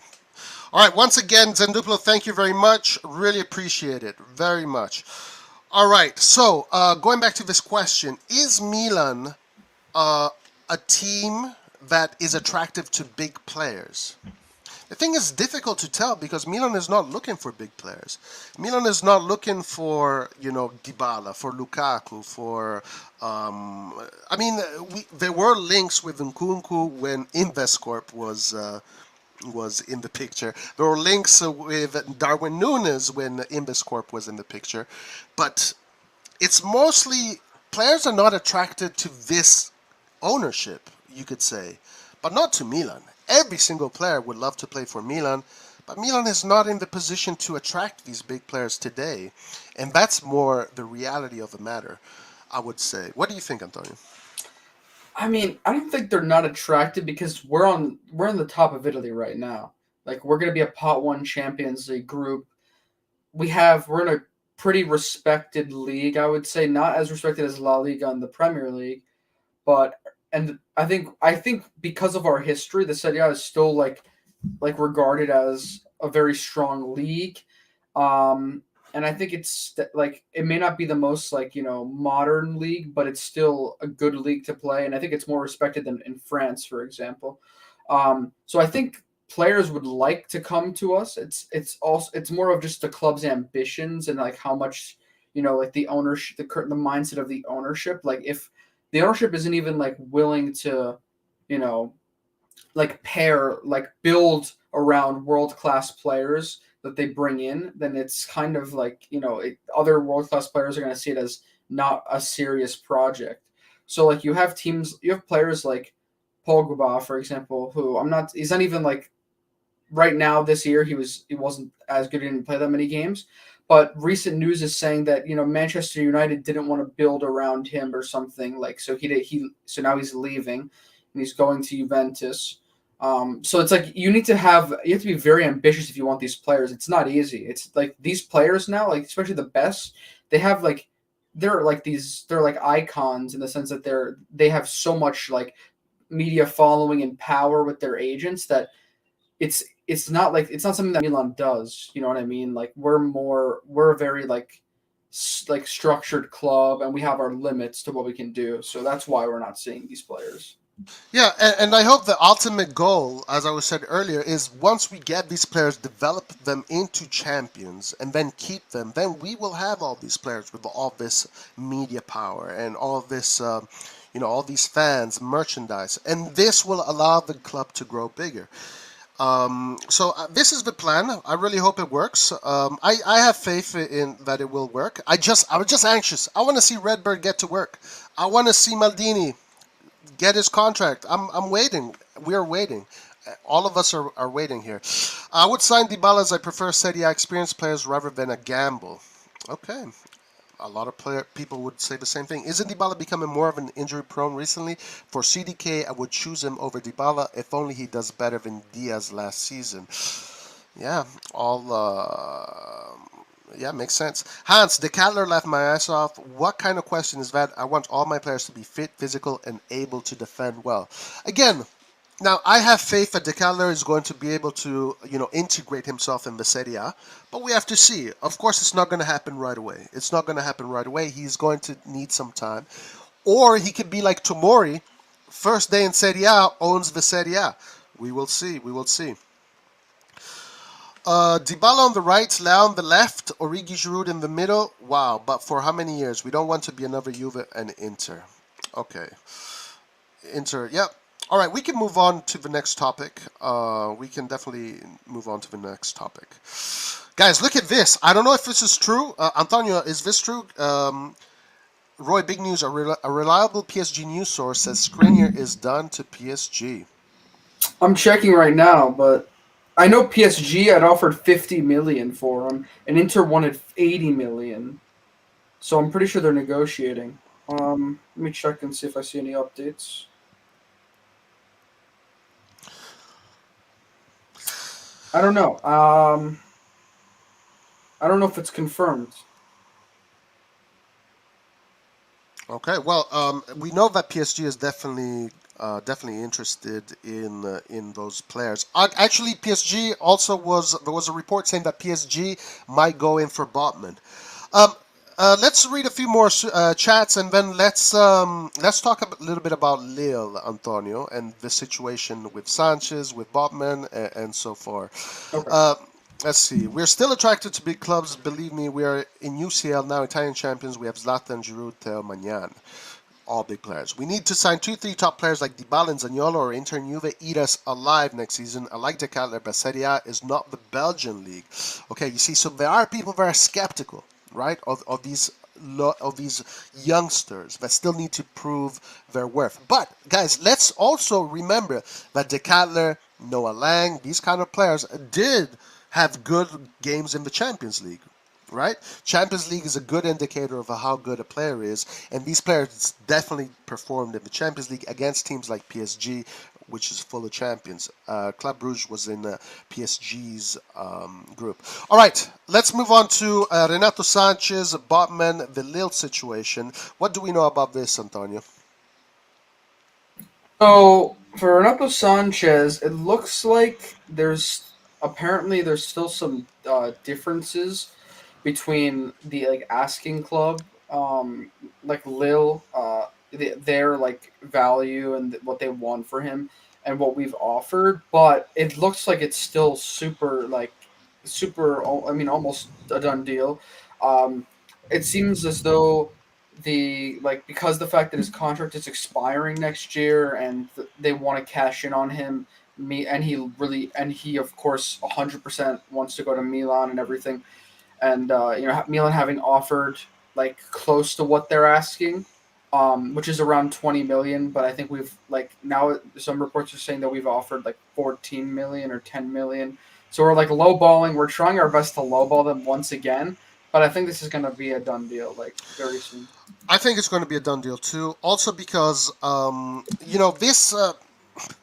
All right, once again, Zenduplo, thank you very much. Really appreciate it. Very much. All right, so going back to this question, is Milan a team that is attractive to big players? The thing is difficult to tell because Milan is not looking for big players. Milan is not looking for, Dybala, for Lukaku, for... there were links with Nkunku when Investcorp was in the picture. There were links with Darwin Núñez when Investcorp was in the picture. But it's mostly... Players are not attracted to this ownership, you could say, but not to Milan. Every single player would love to play for Milan, but Milan is not in the position to attract these big players today, and that's more the reality of the matter, I would say. What do you think, Antonio? I mean, I don't think they're not attracted because we're on the top of Italy right now. Like, we're gonna be a pot one Champions League group. We're in a pretty respected league, I would say, not as respected as La Liga and the Premier League, but I think because of our history, the Serie A is still like regarded as a very strong league. And I think it's like it may not be the most modern league, but it's still a good league to play, and I think it's more respected than in France, for example. So I think players would like to come to us. It's more of just the club's ambitions and like how much like the ownership, the mindset of the ownership. Like if the ownership isn't even like willing to, build around world-class players that they bring in, then it's kind of like, other world-class players are going to see it as not a serious project. So like you have players like Pogba, for example, who he's not even like right now this year, he wasn't as good, he didn't play that many games. But recent news is saying that Manchester United didn't want to build around him or something, like so now he's leaving and he's going to Juventus. So it's like you have to be very ambitious if you want these players. It's not easy. It's like these players now, like especially the best, they have like they're like icons in the sense that they have so much like media following and power with their agents that it's not something that Milan does. You know what I mean? Like we're a very like structured club, and we have our limits to what we can do. So that's why we're not seeing these players. Yeah, and I hope the ultimate goal, as I was said earlier, is once we get these players, develop them into champions, and then keep them, then we will have all these players with all this media power and all this, all these fans, merchandise, and this will allow the club to grow bigger. So this is the plan. I really hope it works. I have faith in that it will work. I was just anxious. I want to see Redbird get to work. I want to see Maldini get his contract. I'm waiting. We are waiting. All of us are waiting here. I would sign Dybala as I prefer Serie A experienced players rather than a gamble. Okay. A lot of people would say the same thing. Isn't Dybala becoming more of an injury prone recently? For CDK, I would choose him over Dybala if only he does better than Diaz last season. Yeah, yeah, makes sense. Hans, the Cadler left my ass off. What kind of question is that? I want all my players to be fit, physical, and able to defend well. Again, now I have faith that the Cadler is going to be able to, integrate himself in the Serie A, but we have to see. Of course, it's not going to happen right away. It's not going to happen right away. He's going to need some time. Or he could be like Tomori, first day in Serie A, owns the Serie A. We will see. We will see. Dybala on the right, Leao on the left, Origi, Giroud in the middle. Wow, but for how many years? We don't want to be another Juve and Inter. Okay. Inter, yep. All right, we can move on to the next topic. We can definitely move on to the next topic. Guys, look at this. I don't know if this is true. Antonio, is this true? Roy, big news. A reliable PSG news source says Skriniar is done to PSG. I'm checking right now, but I know PSG had offered 50 million for him, and Inter wanted 80 million. So I'm pretty sure they're negotiating. Let me check and see if I see any updates. I don't know. I don't know if it's confirmed. Okay, well, we know that PSG is definitely interested in those players. Actually, PSG also there was a report saying that PSG might go in for Botman. Let's read a few more chats, and then let's talk a little bit about Lille, Antonio, and the situation with Sanches, with Botman, and so forth. Okay. Let's see. We're still attracted to big clubs. Believe me, we are in UCL now, Italian champions. We have Zlatan, Giroud, Theo, Magnan. All big players. We need to sign 2-3 top players like Dybala and Zaniolo or Inter and Juve eat us alive next season. I like the Cadler, but Serie A is not the Belgian league. Okay, you see, so there are people that are skeptical, right, of these youngsters that still need to prove their worth. But guys, let's also remember that the Cadler, Noah Lang, these kind of players did have good games in the Champions League, right? Champions League is a good indicator of how good a player is, and these players definitely performed in the Champions League against teams like PSG, which is full of champions. Club Brugge was in PSG's group. All right, let's move on to Renato Sanches, Botman, the Lille situation. What do we know about this, Antonio? So for Renato Sanchez, it looks like there's still some differences between the like asking club, like Lille, their like value and what they want for him, and what we've offered. But it looks like it's still super. I mean, almost a done deal. Um, it seems as though because the fact that his contract is expiring next year and they want to cash in on him. He of course 100% wants to go to Milan and everything, and Milan having offered like close to what they're asking, which is around 20 million. But I think we've now some reports are saying that we've offered like 14 million or 10 million. So we're like lowballing. We're trying our best to lowball them once again. But I think this is going to be a done deal very soon. I think it's going to be a done deal too. Also because this.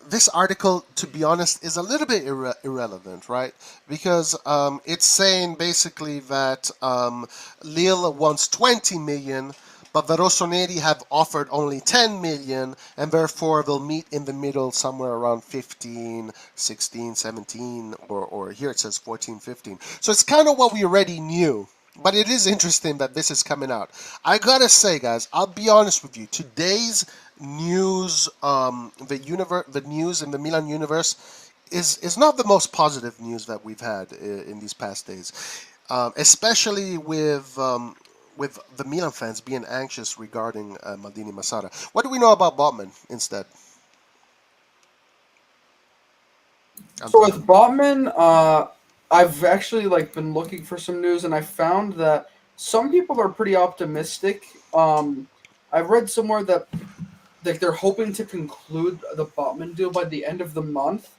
this article, to be honest, is a little bit irrelevant, right? Because it's saying basically that Lille wants 20 million, but the Rossoneri have offered only 10 million, and therefore they'll meet in the middle somewhere around 15, 16, 17, or here it says 14, 15. So it's kind of what we already knew. But it is interesting that this is coming out. I gotta say, guys, I'll be honest with you. Today's news, the news in the Milan universe is not the most positive news that we've had in these past days, especially with the Milan fans being anxious regarding Maldini'S. What do we know about Botman instead? So with Botman, I've actually been looking for some news, and I found that some people are pretty optimistic. I've read somewhere that they're hoping to conclude the Botman deal by the end of the month,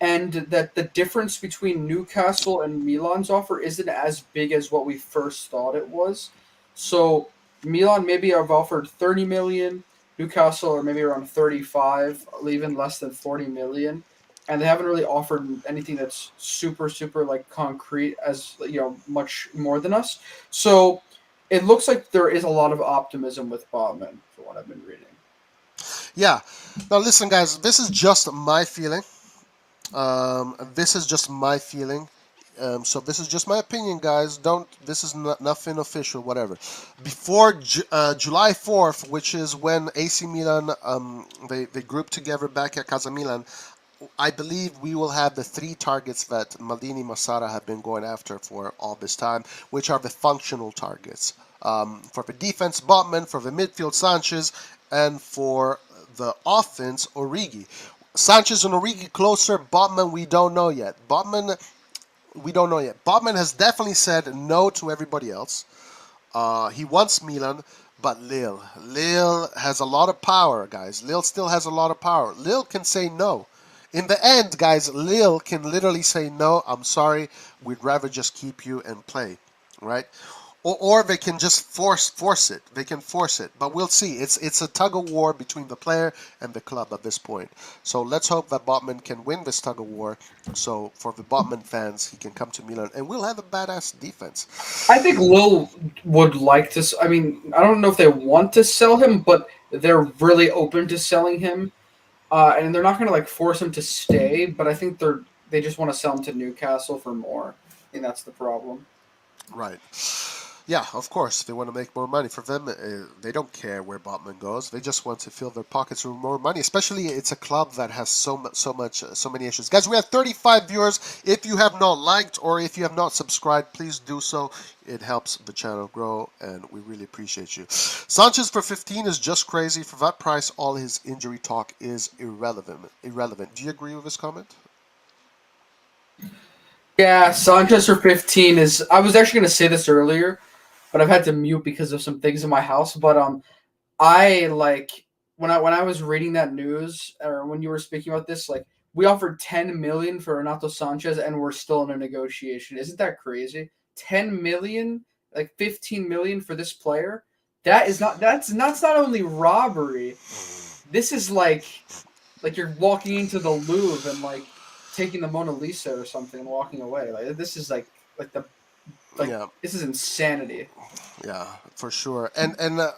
and that the difference between Newcastle and Milan's offer isn't as big as what we first thought it was. So Milan maybe have offered 30 million, Newcastle or maybe around 35, even less than 40 million. And they haven't really offered anything that's super concrete as much more than us. So it looks like there is a lot of optimism with Botman, for what I've been reading. Yeah. Now listen, guys. This is just my feeling. This is just my feeling. So this is just my opinion, guys. Don't. This is nothing official. Whatever. Before July 4th, which is when AC Milan they group together back at Casa Milan, I believe we will have the three targets that Maldini'S have been going after for all this time, which are the functional targets. For the defense, Botman; for the midfield, Sanches; and for the offense, Origi. Sanches and Origi closer. Botman, we don't know yet. Botman has definitely said no to everybody else. He wants Milan, but Lille. Lille has a lot of power, guys. Lille still has a lot of power. Lille can say no. In the end, guys, Lille can literally say, no, I'm sorry, we'd rather just keep you and play, right? Or they can just force it. They can force it. But we'll see. It's a tug-of-war between the player and the club at this point. So let's hope that Botman can win this tug-of-war. So for the Botman fans, he can come to Milan, and we'll have a badass defense. I think Lille would like to. I mean, I don't know if they want to sell him, but they're really open to selling him. And they're not going to force him to stay, but I think they just want to sell him to Newcastle for more. I think that's the problem. Right. Yeah, of course. They want to make more money. For them, they don't care where Botman goes. They just want to fill their pockets with more money. Especially, it's a club that has so many issues. Guys, we have 35 viewers. If you have not liked or if you have not subscribed, please do so. It helps the channel grow, and we really appreciate you. Sanches for 15 is just crazy. For that price, all his injury talk is irrelevant. Do you agree with this comment? Yeah, Sanches for 15 is. I was actually going to say this earlier, but I've had to mute because of some things in my house. But I when I was reading that news, or when you were speaking about this, we offered 10 million for Renato Sanches, and we're still in a negotiation. Isn't that crazy? 10 million, 15 million for this player. That's not only robbery. This is like you're walking into the Louvre and taking the Mona Lisa or something and walking away. This is yeah. This is insanity. Yeah, for sure. And the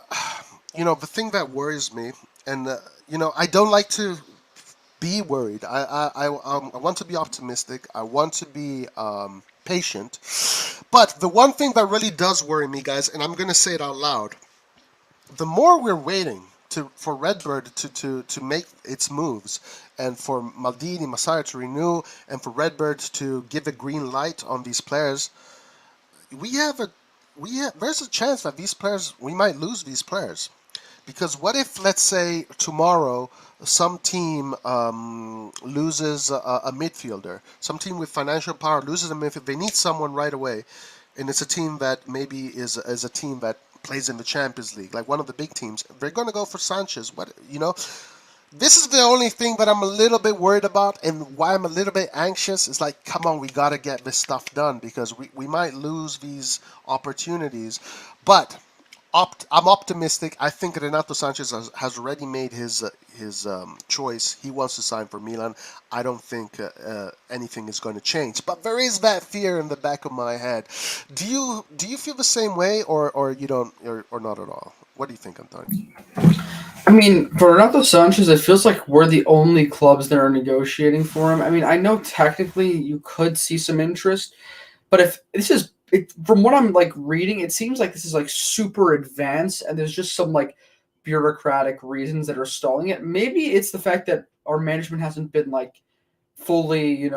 thing that worries me, and I don't like to be worried. I want to be optimistic. I want to be patient. But the one thing that really does worry me, guys, and I'm gonna say it out loud, the more we're waiting for Redbird to make its moves, and for Maldini'S to renew, and for Redbird to give a green light on these players, there's a chance that we might lose these players. Because what if, let's say, tomorrow some team loses a midfielder, some team with financial power loses a midfielder, they need someone right away, and it's a team that maybe is a team that plays in the Champions League, like one of the big teams. They're going to go for Sanches. This is the only thing that I'm a little bit worried about, and why I'm a little bit anxious is come on, we got to get this stuff done, because we might lose these opportunities. But I'm optimistic. I think Renato Sanches has already made his choice. He wants to sign for Milan. I don't think anything is going to change. But there is that fear in the back of my head. Do you feel the same way, or you don't, or not at all? What do you think, Antonio? I mean, for Renato Sanches, it feels like we're the only clubs that are negotiating for him. I mean, I know technically you could see some interest, but if this is from what I'm like reading, it seems like this is like super advanced, and there's just some like bureaucratic reasons that are stalling it. Maybe it's the fact that our management hasn't been like fully,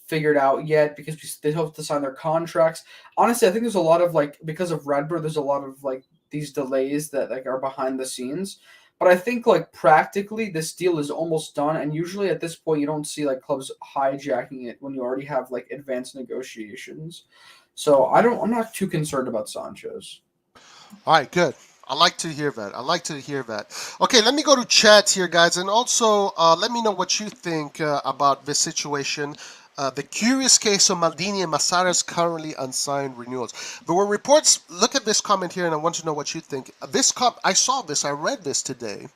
figured out yet because they have to sign their contracts. Honestly, I think there's a lot of like because of Redbird, there's a lot of like these delays that like are behind the scenes. But I think like practically this deal is almost done, and usually at this point you don't see like clubs hijacking it when you already have like advanced negotiations. So I'm not too concerned about Sanches. All right, good. I like to hear that. I like to hear that. Okay, let me go to chat here, guys, and also let me know what you think about this situation. The curious case of Maldini and Massara's currently unsigned renewals. There were reports. Look at this comment here, and I want to know what you think. I saw this. I read this today.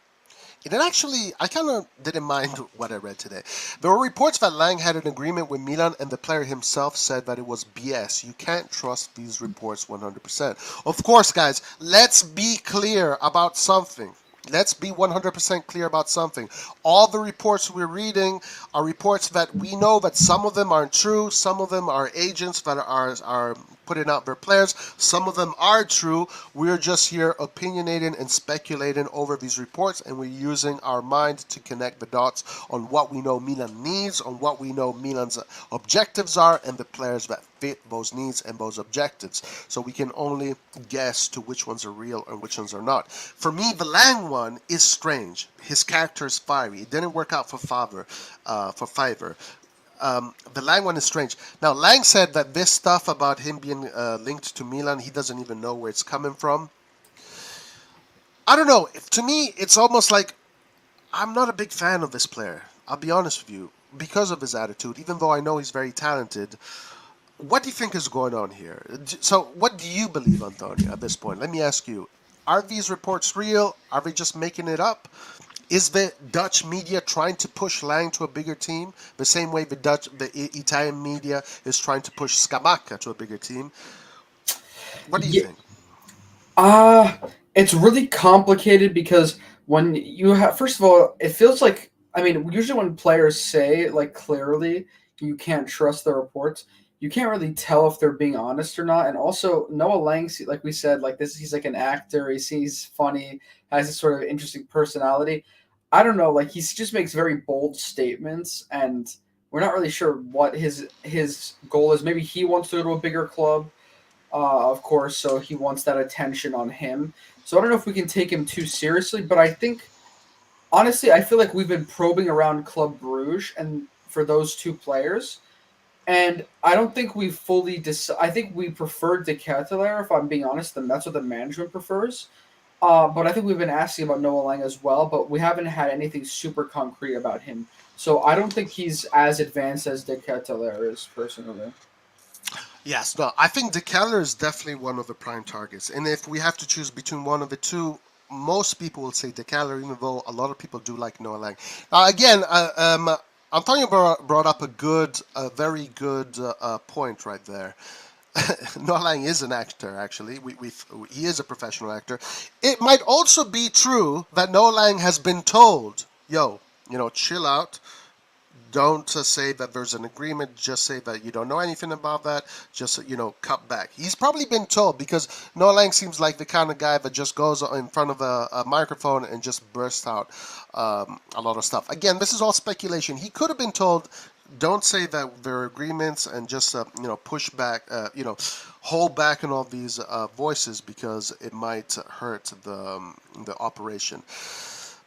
And it actually, I kind of didn't mind what I read today. There were reports that Lang had an agreement with Milan, and the player himself said that it was BS. You can't trust these reports 100%. Of course, guys, let's be clear about something. Let's be 100% clear about something. All the reports we're reading are reports that we know that some of them aren't true. Some of them are agents that are putting out their players. Some of them are true. We're just here opinionating and speculating over these reports, and we're using our mind to connect the dots on what we know Milan needs, on what we know Milan's objectives are, and the players that fit those needs and those objectives. So we can only guess to which ones are real and which ones are not. For me, the Lang one is strange. His character is fiery. It didn't work out for Favre. The Lang one is strange. Now, Lang said that this stuff about him being linked to Milan, he doesn't even know where it's coming from. I don't know. To me, it's almost like I'm not a big fan of this player. I'll be honest with you. Because of his attitude, even though I know he's very talented. What do you think is going on here? So, what do you believe, Antonio, at this point? Let me ask you. Are these reports real? Are they just making it up? Is the Dutch media trying to push Lang to a bigger team the same way the Italian media is trying to push Scamacca to a bigger team? What do you think? It's really complicated because when you have, first of all, it feels like, I mean, usually when players say like clearly you can't trust the reports, you can't really tell if they're being honest or not. And also Noah Lang, like we said, like this, he's like an actor. He's funny, has this sort of interesting personality. I don't know, like he just makes very bold statements, and we're not really sure what his goal is. Maybe he wants to go to a bigger club, of course, so he wants that attention on him. So I don't know if we can take him too seriously, but I think honestly, I feel like we've been probing around Club Bruges and for those two players, and I don't think we fully I think we preferred De Ketelaere, if I'm being honest, and that's what the management prefers. But I think we've been asking about Noah Lang as well, but we haven't had anything super concrete about him. So I don't think he's as advanced as De Ketelaere is, personally. Yes, no, I think De Keller is definitely one of the prime targets. And if we have to choose between one of the two, most people will say De Keller, even though a lot of people do like Noah Lang. Now, again, Antonio brought up a very good point right there. Noah Lang is an actor, actually. He is a professional actor. It might also be true that Noah Lang has been told, yo, chill out. Don't say that there's an agreement. Just say that you don't know anything about that. Just, cut back. He's probably been told because Noah Lang seems like the kind of guy that just goes in front of a microphone and just bursts out a lot of stuff. Again, this is all speculation. He could have been told, don't say that there are agreements and just, push back, hold back on all these voices because it might hurt the operation.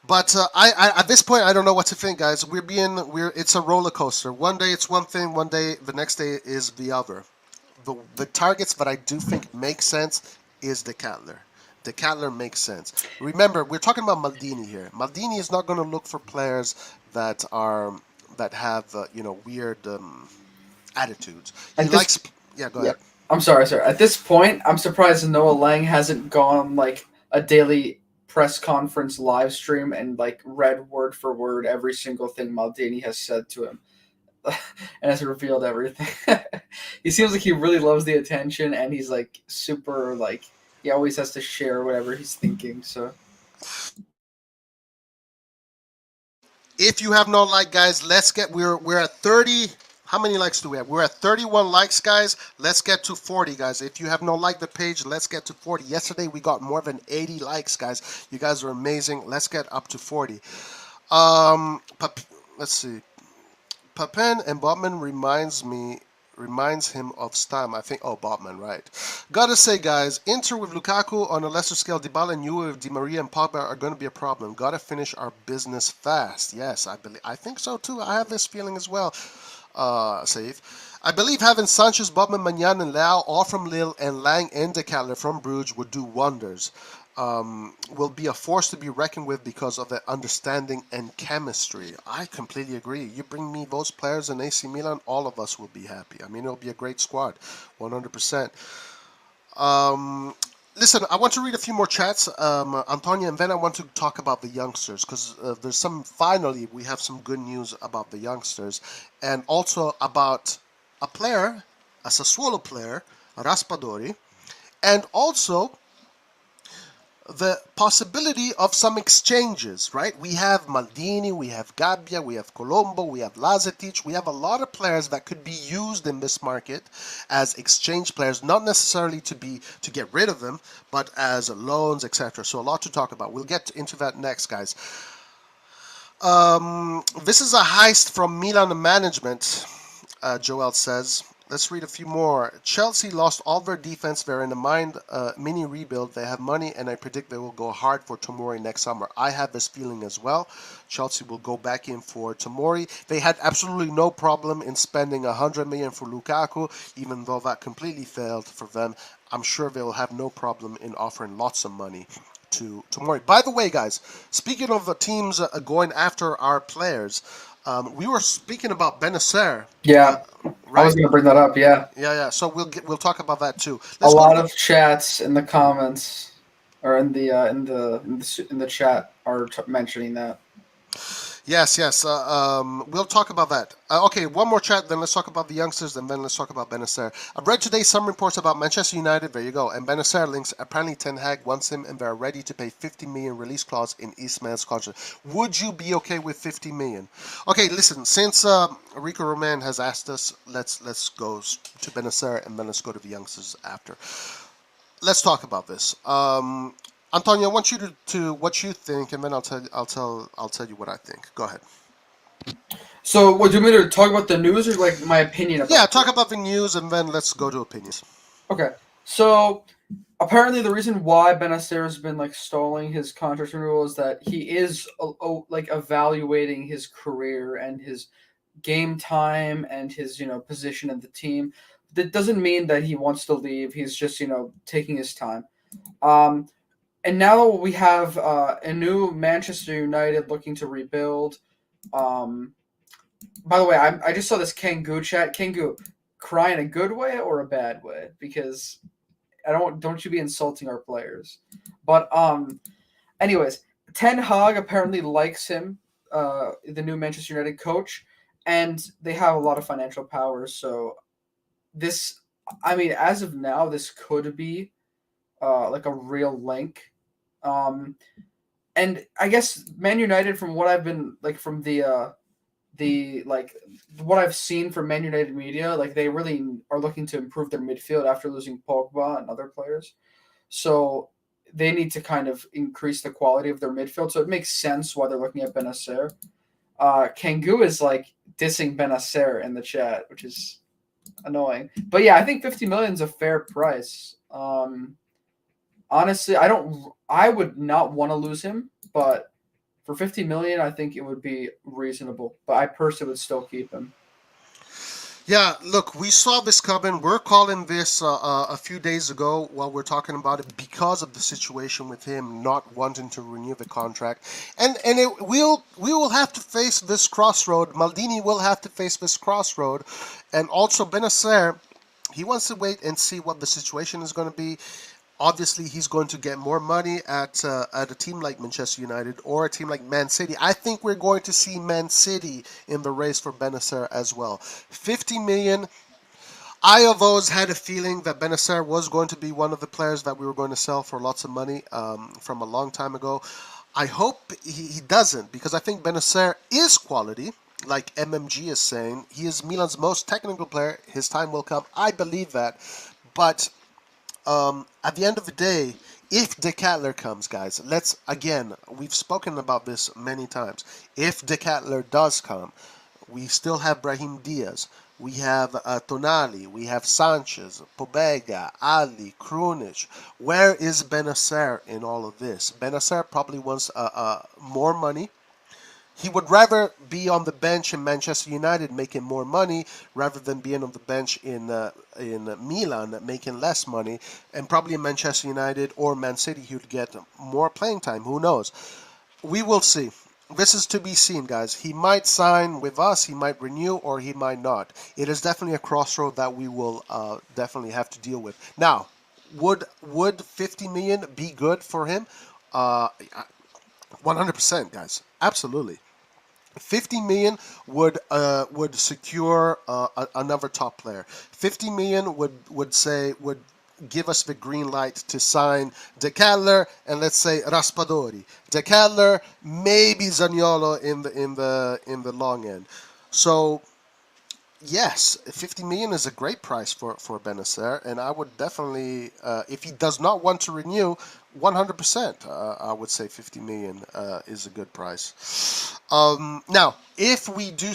But I at this point I don't know what to think, guys. It's a roller coaster. One day it's one thing, one day the next day is the other. The targets that I do think make sense is De Ketelaere. De Ketelaere makes sense. Remember, we're talking about Maldini here. Maldini is not going to look for players that have weird attitudes. He likes. Yeah, go ahead. I'm sorry. At this point, I'm surprised Noah Lang hasn't gone on like a daily press conference live stream and like read word for word every single thing Maldini has said to him and has revealed everything. He seems like he really loves the attention and he's like super like he always has to share whatever he's thinking. So If you have no like, guys, we're at 30. How many likes do we have? We're at 31 likes, guys. Let's get to 40, guys. If you have no like the page, let's get to 40. Yesterday we got more than 80 likes, guys. You guys are amazing. Let's get up to 40. Let's see. Papin and Botman reminds him of Stam. I think. Oh, Botman, right. Gotta say, guys, Inter with Lukaku on a lesser scale, Dybala and Juve with Di Maria and Pogba are going to be a problem. Gotta finish our business fast. Yes, I think so too. I have this feeling as well. Safe. I believe having Sanches, Botman, Magnan, and Lau all from Lille and Lang and De Ketelaere from Bruges would do wonders. Will be a force to be reckoned with because of their understanding and chemistry. I completely agree. You bring me those players in AC Milan, all of us will be happy. I mean, it'll be a great squad, 100%. Listen, I want to read a few more chats, Antonia, and then I want to talk about the youngsters because finally, we have some good news about the youngsters and also about a player, a Sassuolo player, Raspadori, and also the possibility of some exchanges, right? We have Maldini, we have Gabbia, we have Colombo, we have Lazetic. We have a lot of players that could be used in this market as exchange players, not necessarily to get rid of them, but as loans, etc. So a lot to talk about. We'll get into that next, guys. This is a heist from Milan management, Joel says. Let's read a few more. Chelsea lost all their defense. They're in a mini rebuild. They have money, and I predict they will go hard for Tomori next summer. I have this feeling as well. Chelsea will go back in for Tomori. They had absolutely no problem in spending 100 million for Lukaku, even though that completely failed for them. I'm sure they'll have no problem in offering lots of money to Tomori. By the way, guys, speaking of the teams going after our players, we were speaking about Bennacer. yeah, Right? I was going to bring that up. Yeah, Yeah. So we'll talk about that too. a lot of chats in the comments or in the chat are mentioning that. Yes. We'll talk about that. Okay, one more chat, then let's talk about the youngsters, and then let's talk about Bennacer. I've read today some reports about Manchester United. There you go. And Bennacer links. Apparently, Ten Hag wants him, and they're ready to pay 50 million release clause in Eastman's contract. Would you be okay with 50 million? Okay, listen. Since Rico Roman has asked us, let's go to Bennacer, and then let's go to the youngsters after. Let's talk about this. Antonio, I want you to what you think, and then I'll tell you what I think. Go ahead. So, what do you want me to talk about the news or like my opinion about? Yeah, talk about the news, and then let's go to opinions. Okay, so apparently the reason why Bennacer has been like stalling his contract renewal is that he is like evaluating his career and his game time and his position in the team. That doesn't mean that he wants to leave. He's just taking his time. And now we have a new Manchester United looking to rebuild. By the way, I just saw this Kangoo chat. Kangoo, cry in a good way or a bad way? Because don't you be insulting our players. But anyways, Ten Hag apparently likes him, the new Manchester United coach, and they have a lot of financial power. So this, I mean, as of now, this could be like a real link. And I guess Man United, from what I've been like from the like what I've seen from Man United media, like they really are looking to improve their midfield after losing Pogba and other players. So they need to kind of increase the quality of their midfield. So it makes sense why they're looking at Bennacer. Kangoo is like dissing Bennacer in the chat, which is annoying. But yeah, I think 50 million is a fair price. Honestly, I would not want to lose him, but for 50 million, I think it would be reasonable. But I personally would still keep him. Yeah, look, we saw this coming. We're calling this a few days ago while we're talking about it because of the situation with him not wanting to renew the contract, and we will have to face this crossroad. Maldini will have to face this crossroad, and also Bennacer He wants to wait and see what the situation is going to be. Obviously, he's going to get more money at a team like Manchester United or a team like Man City. I think we're going to see Man City in the race for Bennacer as well. 50 million. I have always had a feeling that Bennacer was going to be one of the players that we were going to sell for lots of money from a long time ago. I hope he doesn't, because I think Bennacer is quality. Like MMG is saying, he is Milan's most technical player. His time will come. I believe that. But at the end of the day, if De Ketelaere comes, guys, we've spoken about this many times. If De Ketelaere does come, we still have Brahim Diaz. We have Tonali. We have Sanches, Pobega, Ali, Krunic. Where is Bennacer in all of this? Bennacer probably wants more money. He would rather be on the bench in Manchester United making more money rather than being on the bench in Milan making less money. And probably in Manchester United or Man City he would get more playing time. Who knows? We will see. This is to be seen, guys. He might sign with us, he might renew, or he might not. It is definitely a crossroad that we will definitely have to deal with. Now, would 50 million be good for him? 100%, guys. Absolutely. 50 million would secure another top player. 50 million would give us the green light to sign De Ketelaere and let's say Raspadori. De Ketelaere, maybe Zaniolo in the long end. So yes, 50 million is a great price for Bennacer, and I would definitely, if he does not want to renew, 100%, I would say 50 million is a good price. Now, if we do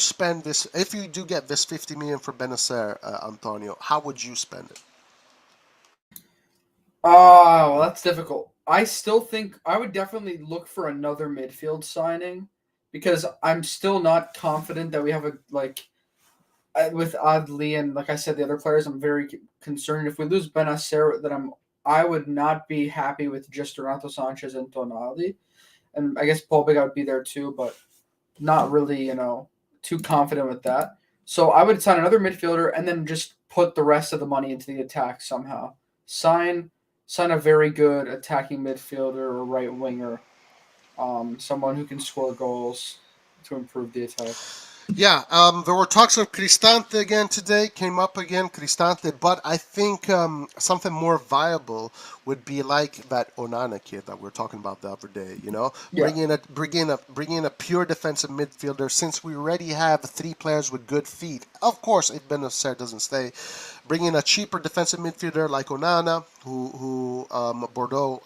get this 50 million for Bennacer, Antonio, how would you spend it? Oh, well, that's difficult. I still think I would definitely look for another midfield signing because I'm still not confident that we have with Adli and like I said the other players. I'm very concerned if we lose Bennacer that I would not be happy with just Renato, Sanches and Tonali, and I guess Pobega would be there too, but not really too confident with that. So I would sign another midfielder and then just put the rest of the money into the attack somehow. Sign a very good attacking midfielder or right winger, someone who can score goals to improve the attack. Yeah, there were talks of Cristante again today, came up again, Cristante, but I think something more viable would be like that Onana kid that we were talking about the other day, Yeah. bring in a pure defensive midfielder since we already have 3 players with good feet. Of course, if Bennacer doesn't stay, bring in a cheaper defensive midfielder like Onana, who Bordeaux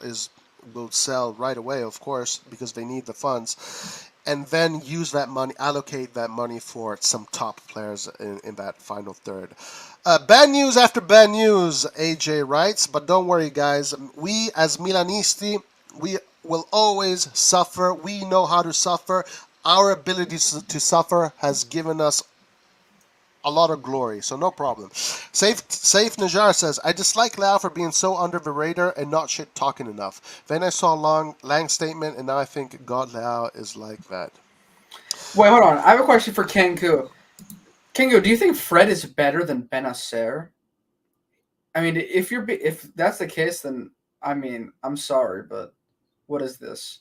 will sell right away, of course, because they need the funds, and then use that money, allocate that money for some top players in that final third. Bad news after bad news, AJ writes, but don't worry, guys. We, as Milanisti, we will always suffer. We know how to suffer. Our ability to suffer has given us a lot of glory, so no problem. Safe Najar says, I dislike Lau for being so under the radar and not shit talking enough. Then I saw Lang's statement, and now I think God Lau is like that. Wait, hold on. I have a question for Kenku. Kenku, do you think Fred is better than Bennacer? I mean, if that's the case, then I mean, I'm sorry, but what is this?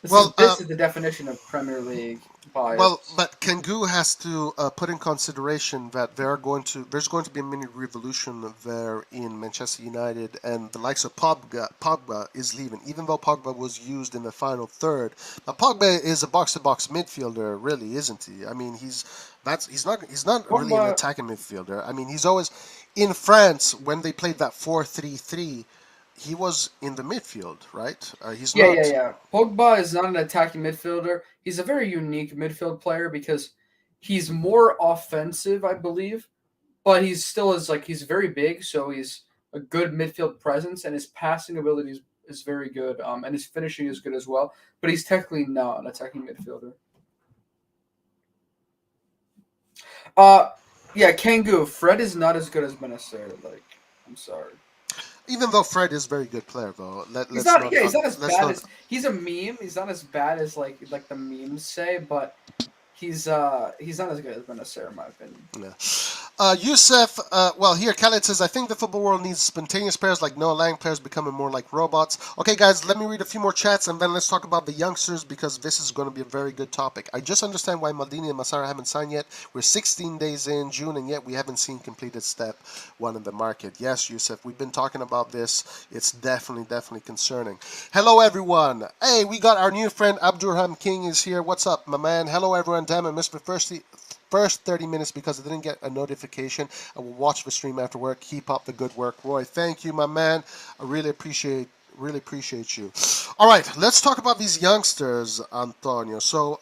This is the definition of Premier League bias. Well, but Kangu has to put in consideration that there's going to be a mini revolution there in Manchester United, and the likes of Pogba is leaving, even though Pogba was used in the final third. Now, Pogba is a box-to-box midfielder, really, isn't he? I mean, he's not really an attacking midfielder. I mean, he's always in France when they played that 4-3-3. He was in the midfield, right? He's not. Yeah. Pogba is not an attacking midfielder. He's a very unique midfield player because he's more offensive, I believe, but he's very big, so he's a good midfield presence, and his passing ability is very good, and his finishing is good as well. But he's technically not an attacking midfielder. Yeah, Kangu. Fred is not as good as Bennacer. I'm sorry. Even though Fred is a very good player, though, he's not as bad as he's a meme. He's not as bad as like the memes say, but he's not as good as Bennacer in my opinion. Yeah. Youssef, well, here, Khaled says, I think the football world needs spontaneous players like Noah Lang, players becoming more like robots. Okay, guys, let me read a few more chats, and then let's talk about the youngsters, because this is going to be a very good topic. I just understand why Maldini and Massara haven't signed yet. We're 16 days in June, and yet we haven't seen completed step one in the market. Yes, Youssef, we've been talking about this. It's definitely concerning. Hello, everyone. Hey, we got our new friend, Abdurham King is here. What's up, my man? Hello, everyone. Damn, I missed the first 30 minutes because I didn't get a notification. I will watch the stream after work. Keep up the good work, Roy. Thank you, my man. I really appreciate you. All right, let's talk about these youngsters, Antonio. So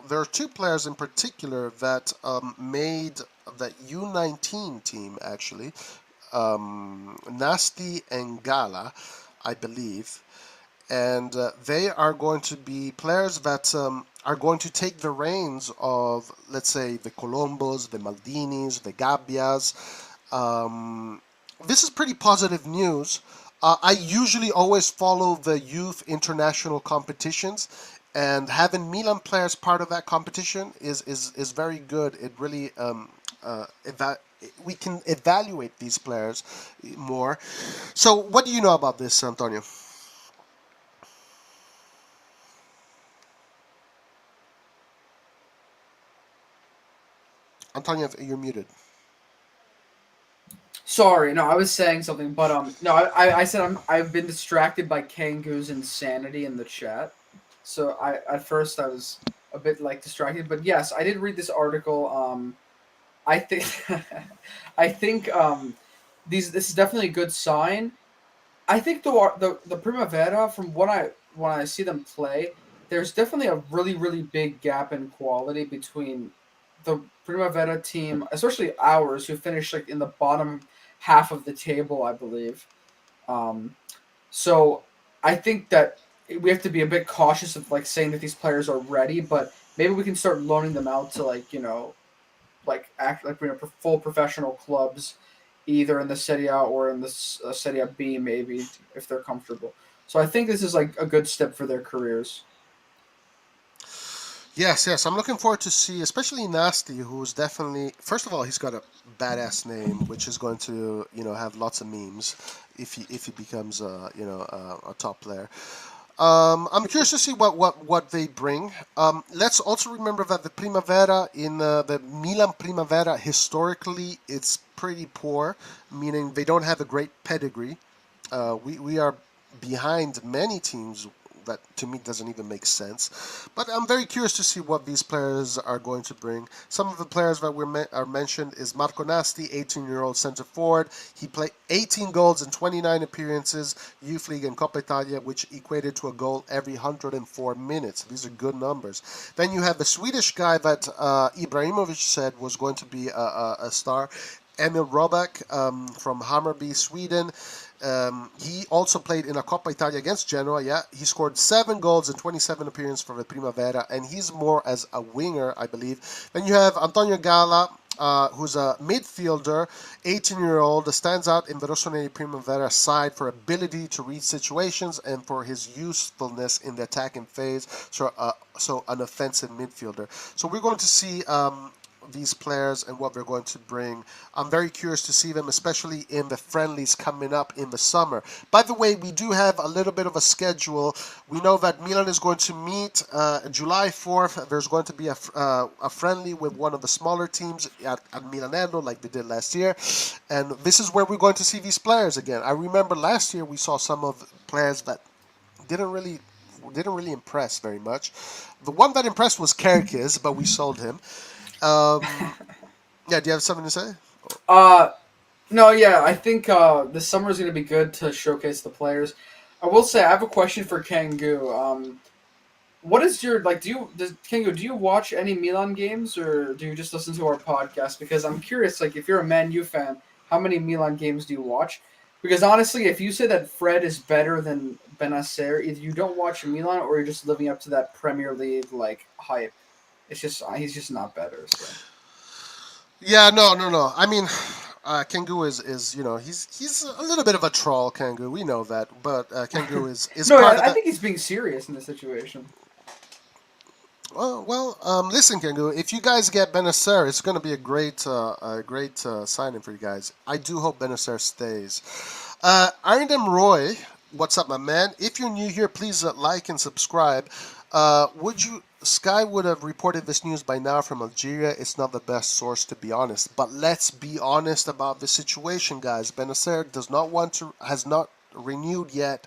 there are two players in particular that made that U19 team, actually. Nasty and Gala, I believe. And they are going to be players that are going to take the reins of, let's say, the Colombos, the Maldini'S, the Gabbias. This is pretty positive news. I usually always follow the youth international competitions, and having Milan players part of that competition is very good. It really we can evaluate these players more. So, what do you know about this, Antonio? Antonio, you're muted. Sorry, no, I was saying something, but no, I said I've been distracted by Kangu's insanity in the chat. So at first I was a bit like distracted, but yes, I did read this article. I think I think this is definitely a good sign. I think the Primavera, from when I see them play, there's definitely a really big gap in quality between the Primavera team, especially ours, who finished like in the bottom half of the table, I believe. Um, so I think that we have to be a bit cautious of like saying that these players are ready, but maybe we can start loaning them out to like like act like full professional clubs, either in the Serie A or in the Serie B, maybe if they're comfortable. So I think this is like a good step for their careers. Yes. I'm looking forward to see, especially Nasty, who's definitely, first of all, he's got a badass name, which is going to, have lots of memes if he becomes, a top player. I'm curious to see what they bring. Let's also remember that the Primavera in the Milan Primavera historically it's pretty poor, meaning they don't have a great pedigree. We are behind many teams that to me doesn't even make sense. But I'm very curious to see what these players are going to bring. Some of the players that are mentioned is Marco Nasti, 18-year-old center forward. He played 18 goals in 29 appearances, Youth League and Coppa Italia, which equated to a goal every 104 minutes. These are good numbers. Then you have the Swedish guy that Ibrahimovic said was going to be a star, Emil Robak from Hammarby, Sweden. He also played in a Coppa Italia against Genoa. Yeah, he scored 7 goals in 27 appearances for the Primavera, and he's more as a winger, I believe. Then you have Antonio Gala, who's a midfielder, 18-year-old, stands out in the RossonARI Primavera side for ability to read situations and for his usefulness in the attacking phase. So an offensive midfielder. So we're going to see these players and what they're going to bring. I'm very curious to see them, especially in the friendlies coming up in the summer. By the way, we do have a little bit of a schedule. We know that Milan is going to meet July 4th. There's going to be a friendly with one of the smaller teams at Milanello, like they did last year. And this is where we're going to see these players again. I remember last year we saw some of players that didn't really impress very much. The one that impressed was Kerkis, but we sold him. Yeah, do you have something to say? No, yeah, I think this summer is going to be good to showcase the players. I will say I have a question for Kangu. What is your like? Kangu, do you watch any Milan games or do you just listen to our podcast? Because I'm curious, like, if you're a Man U fan, how many Milan games do you watch? Because honestly, if you say that Fred is better than Bennacer, either you don't watch Milan or you're just living up to that Premier League like hype. It's just he's just not better. So. Yeah, no. I mean, Kangu is he's a little bit of a troll. Kangu, we know that, but Kangu is No, part of I that. think he's being serious in this situation. Listen, Kengu, if you guys get Bennacer, it's going to be a great signing for you guys. I do hope Bennacer stays. Arindam Roy, what's up, my man? If you're new here, please like and subscribe. Sky would have reported this news by now from Algeria. It's not the best source, to be honest. But let's be honest about the situation, guys. Bennacer has not renewed yet.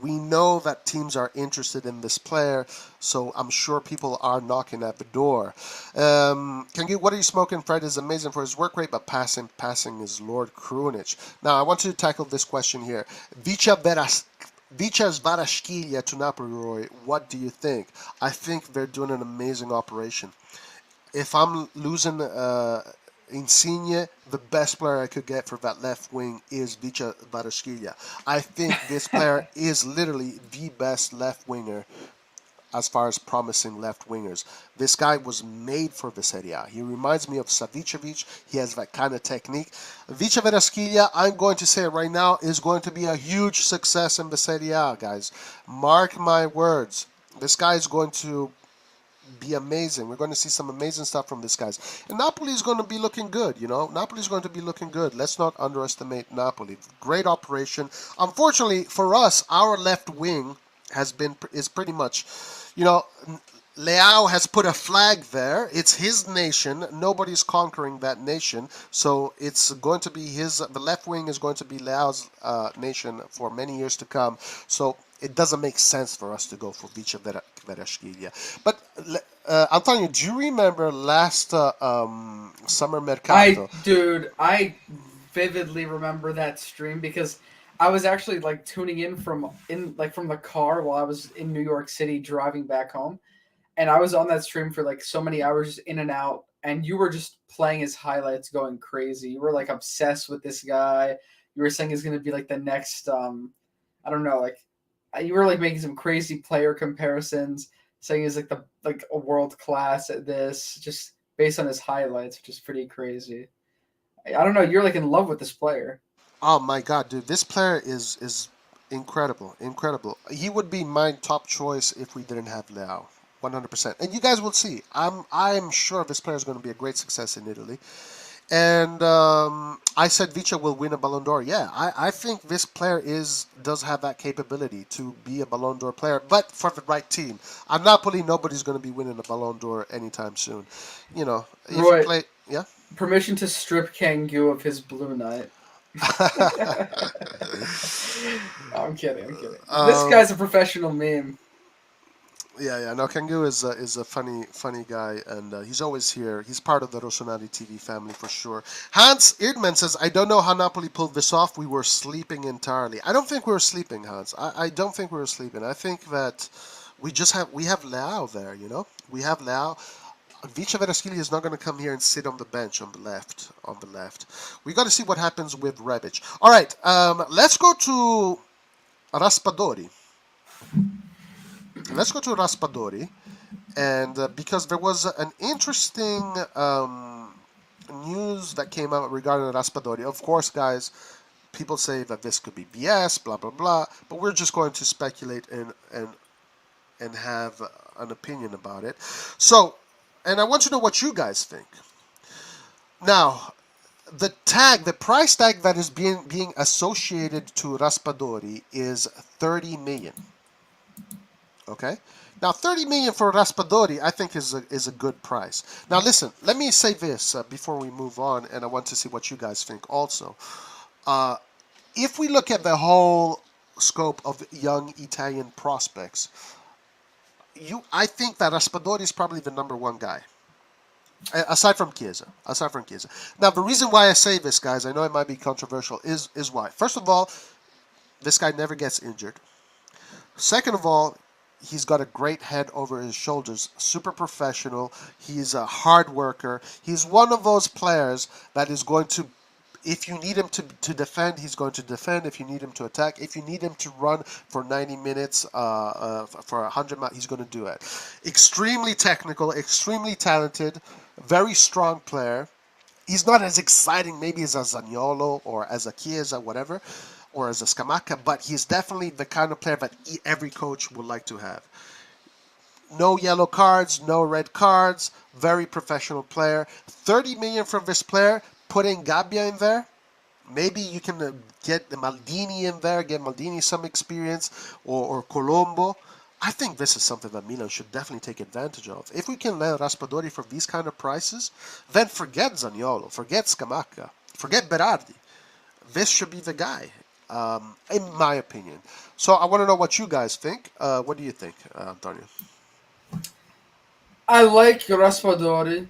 We know that teams are interested in this player, so I'm sure people are knocking at the door. What are you smoking? Fred is amazing for his work rate, but passing is Lord Krunic. Now, I want you to tackle this question here. Vichas Varashkilia to Napoli, Roy. What do you think? I think they're doing an amazing operation. If I'm losing Insigne, the best player I could get for that left wing is Vicha Varashkilia. I think this player is literally the best left winger as far as promising left wingers. This guy was made for the Serie A. He reminds me of Savicevic. He has that kind of technique. Vicha Varashkilia, I'm going to say it right now, is going to be a huge success in the Serie A, guys. Mark my words. This guy is going to be amazing. We're going to see some amazing stuff from this guys. And Napoli is going to be looking good, Napoli is going to be looking good. Let's not underestimate Napoli. Great operation. Unfortunately for us, our left wing is pretty much, Leao has put a flag there. It's his nation. Nobody's conquering that nation. So it's going to be the left wing is going to be Leao's nation for many years to come. So it doesn't make sense for us to go for Vicha Varashkilia. But Antonio, do you remember last summer mercato? I vividly remember that stream because I was actually like tuning in from the car while I was in New York City driving back home, and I was on that stream for like so many hours in and out, and you were just playing his highlights, going crazy. You were like obsessed with this guy. You were saying he's going to be like the next I don't know, like you were like making some crazy player comparisons, saying he's like a world class at this, just based on his highlights, which is pretty crazy. I don't know. You're like in love with this player. Oh my God, dude! This player is incredible, incredible. He would be my top choice if we didn't have Leao, 100%. And you guys will see. I'm sure this player is going to be a great success in Italy. And I said Vicha will win a Ballon d'Or. Yeah, I think this player does have that capability to be a Ballon d'Or player, but for the right team. At Napoli, nobody's going to be winning a Ballon d'Or anytime soon. If Roy, you play, yeah. Permission to strip Kangoo of his blue knight. I'm kidding. This guy's a professional meme. Yeah. No, Kangu is a funny guy, and he's always here. He's part of the RossonARI TV family for sure. Hans Erdman says, "I don't know how Napoli pulled this off. We were sleeping entirely." I don't think we were sleeping, Hans. I don't think we were sleeping. I think that we have Leao there. We have Leao. Vicha Varashkilia is not going to come here and sit on the bench on the left. We got to see what happens with Rebic. All right, let's go to Raspadori. And because there was an interesting news that came out regarding Raspadori. Of course, guys, people say that this could be BS, blah blah blah. But we're just going to speculate and have an opinion about it. So, and I want to know what you guys think. Now, the price tag that is being associated to Raspadori is 30 million. Okay? Now, 30 million for Raspadori, I think is a good price. Now, listen, let me say this before we move on, and I want to see what you guys think also. If we look at the whole scope of young Italian prospects, I think that Raspadori is probably the number one guy. Aside from Chiesa. Now, the reason why I say this, guys, I know it might be controversial, is why. First of all, this guy never gets injured. Second of all, he's got a great head over his shoulders, super professional. He's a hard worker. He's one of those players that is going to, if you need him to defend, he's going to defend. If you need him to attack, if you need him to run for 90 minutes, for 100 miles, he's going to do it. Extremely technical, extremely talented, very strong player. He's not as exciting maybe as a Zaniolo or as a Chiesa, whatever, or as a Scamacca, but he's definitely the kind of player that every coach would like to have. No yellow cards, no red cards. Very professional player. 30 million from this player. Putting Gabbia in there. Maybe you can get the Maldini in there, get Maldini some experience, or Colombo. I think this is something that Milan should definitely take advantage of. If we can land Raspadori for these kind of prices, then forget Zaniolo, forget Scamacca, forget Berardi. This should be the guy, in my opinion. So I want to know what you guys think. What do you think, Antonio? I like Raspadori.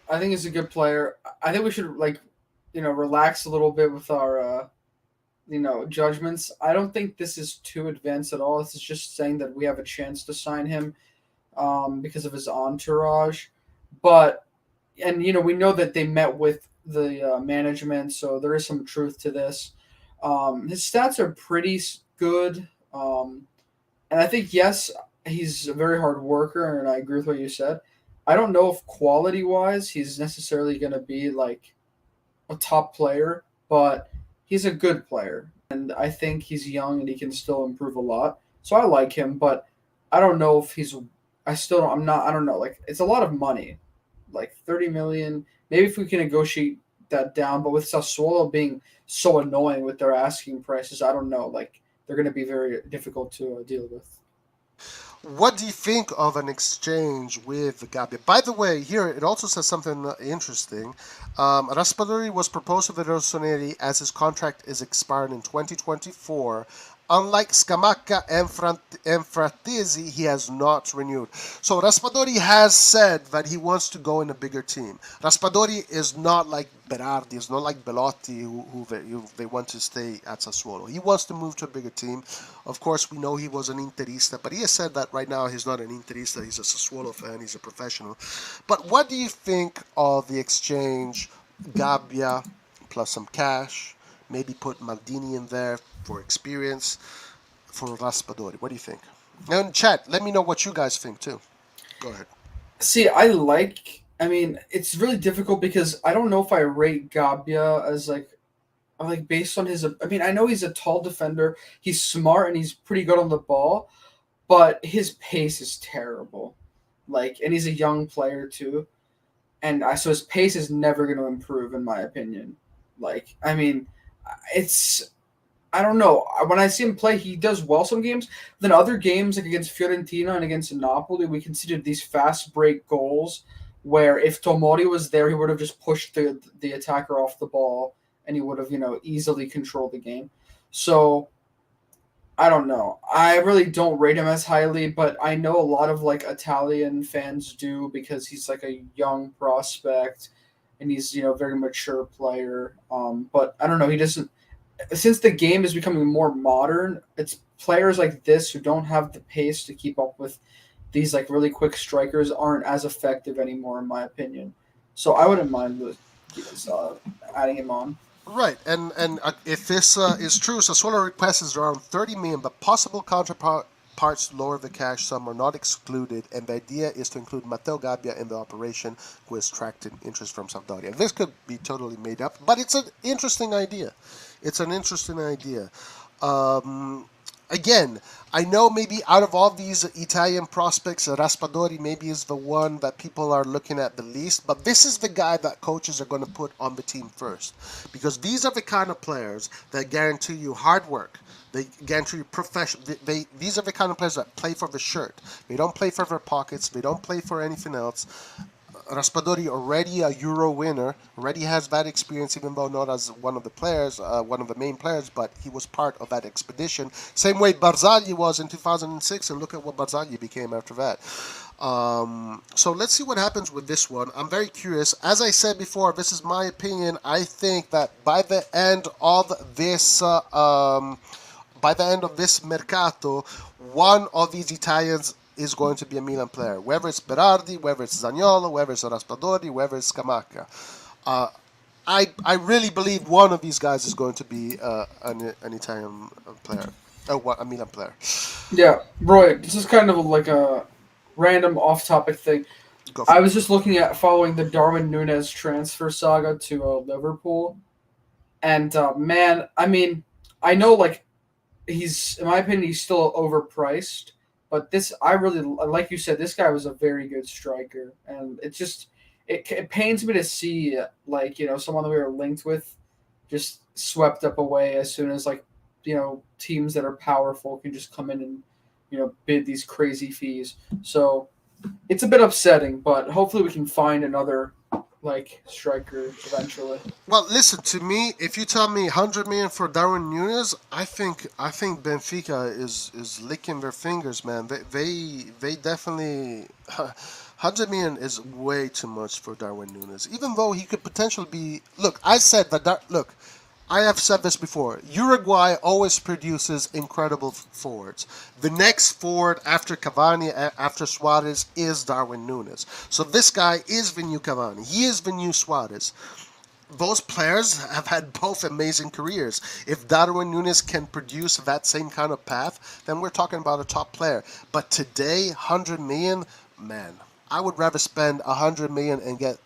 I think he's a good player. I think we should relax a little bit with our judgments. I don't think this is too advanced at all. This is just saying that we have a chance to sign him because of his entourage. But we know that they met with the management, so there is some truth to this. His stats are pretty good, and I think yes, he's a very hard worker, and I agree with what you said. I don't know if quality wise he's necessarily going to be like a top player, but he's a good player, and I think he's young and he can still improve a lot. So I like him, but I don't know if he's. I still don't. I'm not. I don't know. Like it's a lot of money, like 30 million. Maybe if we can negotiate that down, but with Sassuolo being so annoying with their asking prices, I don't know. Like they're going to be very difficult to deal with. What do you think of an exchange with Gabbia? By the way, here it also says something interesting. Raspadori was proposed to the Rossoneri as his contract is expiring in 2024. Unlike Scamacca and Frattesi, he has not renewed. So Raspadori has said that he wants to go in a bigger team. Raspadori is not like Berardi, is not like Belotti, who they want to stay at Sassuolo. He wants to move to a bigger team. Of course, we know he was an Interista, but he has said that right now he's not an Interista, he's a Sassuolo fan, he's a professional. But what do you think of the exchange, Gabbia plus some cash, maybe put Maldini in there for experience for Raspadori? What do you think? And chat, let me know what you guys think too. Go ahead. See, I mean, it's really difficult because I don't know if I rate Gabbia as like based on his. I mean, I know he's a tall defender. He's smart and he's pretty good on the ball, but his pace is terrible. Like, and he's a young player too, and so his pace is never going to improve, in my opinion. Like, I mean, it's. I don't know. When I see him play, he does well some games. Then other games, like against Fiorentina and against Napoli, we conceded these fast break goals where if Tomori was there, he would have just pushed the attacker off the ball and he would have, easily controlled the game. So I don't know. I really don't rate him as highly, but I know a lot of like Italian fans do because he's like a young prospect and he's, very mature player. But I don't know. He doesn't. Since the game is becoming more modern, it's players like this who don't have the pace to keep up with these like really quick strikers aren't as effective anymore, in my opinion. So I wouldn't mind adding him on. Right, and if this is true, Sassuolo requests around 30 million, but possible counterparts to lower the cash sum are not excluded, and the idea is to include Matteo Gabbia in the operation, who has attracted interest from Sampdoria. This could be totally made up, but it's an interesting idea. It's an interesting idea. Again, I know maybe out of all these Italian prospects, Raspadori maybe is the one that people are looking at the least, but this is the guy that coaches are going to put on the team first. Because these are the kind of players that guarantee you hard work. They guarantee you profession. These are the kind of players that play for the shirt. They don't play for their pockets. They don't play for anything else. Raspadori, already a Euro winner, already has that experience, even though not as one of the players, one of the main players, but he was part of that expedition. Same way Barzagli was in 2006, and look at what Barzagli became after that. So let's see what happens with this one. I'm very curious. As I said before, this is my opinion. I think that by the end of this mercato, one of these Italians is going to be a Milan player. Whether it's Berardi, whether it's Zaniolo, whether it's Raspadori, whether it's Scamacca. I really believe one of these guys is going to be an Italian player. A Milan player. Yeah, Roy, this is kind of like a random off-topic thing. I was just looking at following the Darwin Núñez transfer saga to Liverpool. And, man, I mean, I know, like, in my opinion, he's still overpriced. But this, I really like you said, this guy was a very good striker, and it pains me to see like someone that we were linked with just swept up away as soon as like teams that are powerful can just come in and bid these crazy fees. So it's a bit upsetting, but hopefully we can find another like striker eventually. Well, listen to me. If you tell me 100 million for Darwin Nunes, I think Benfica is licking their fingers, man. They definitely 100 million is way too much for Darwin Nunes. Even though he could potentially be. Look, I said that. Look, I have said this before. Uruguay always produces incredible forwards. The next forward after Cavani, after Suarez, is Darwin Nunes. So this guy is the new Cavani. He is the new Suarez. Those players have had both amazing careers. If Darwin Nunes can produce that same kind of path, then we're talking about a top player. But today, 100 million, man, I would rather spend 100 million and get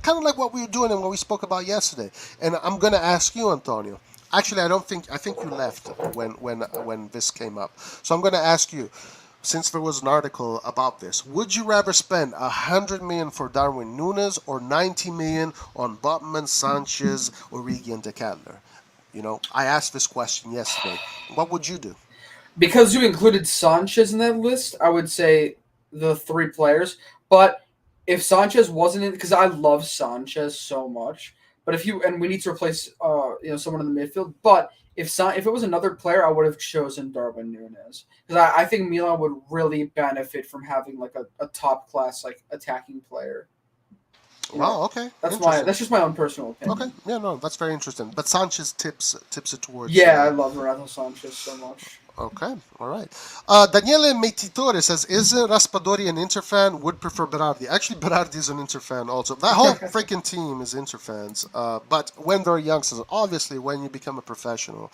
kind of like what we were doing and what we spoke about yesterday. And I'm going to ask you, Antonio. Actually, I think you left when this came up. So I'm going to ask you, since there was an article about this, would you rather spend 100 million for Darwin Nunes or 90 million on Botman, Sanches, Origi, and De Ketelaere? I asked this question yesterday. What would you do? Because you included Sanchez in that list, I would say the three players. But if Sanchez wasn't in, because I love Sanchez so much, but we need to replace someone in the midfield. But if it was another player, I would have chosen Darwin Nunes because I think Milan would really benefit from having like a top class like attacking player. Wow, okay. That's just my own personal opinion. Okay, yeah, no, that's very interesting. But Sanchez tips it towards. Yeah, I love Renato Sanches so much. Okay, all right. Daniele Meititore says, isn't Raspadori an Inter fan? Would prefer Berardi. Actually, Berardi is an Inter fan also. That whole freaking team is Inter fans. But when they're youngsters, obviously, when you become a professional,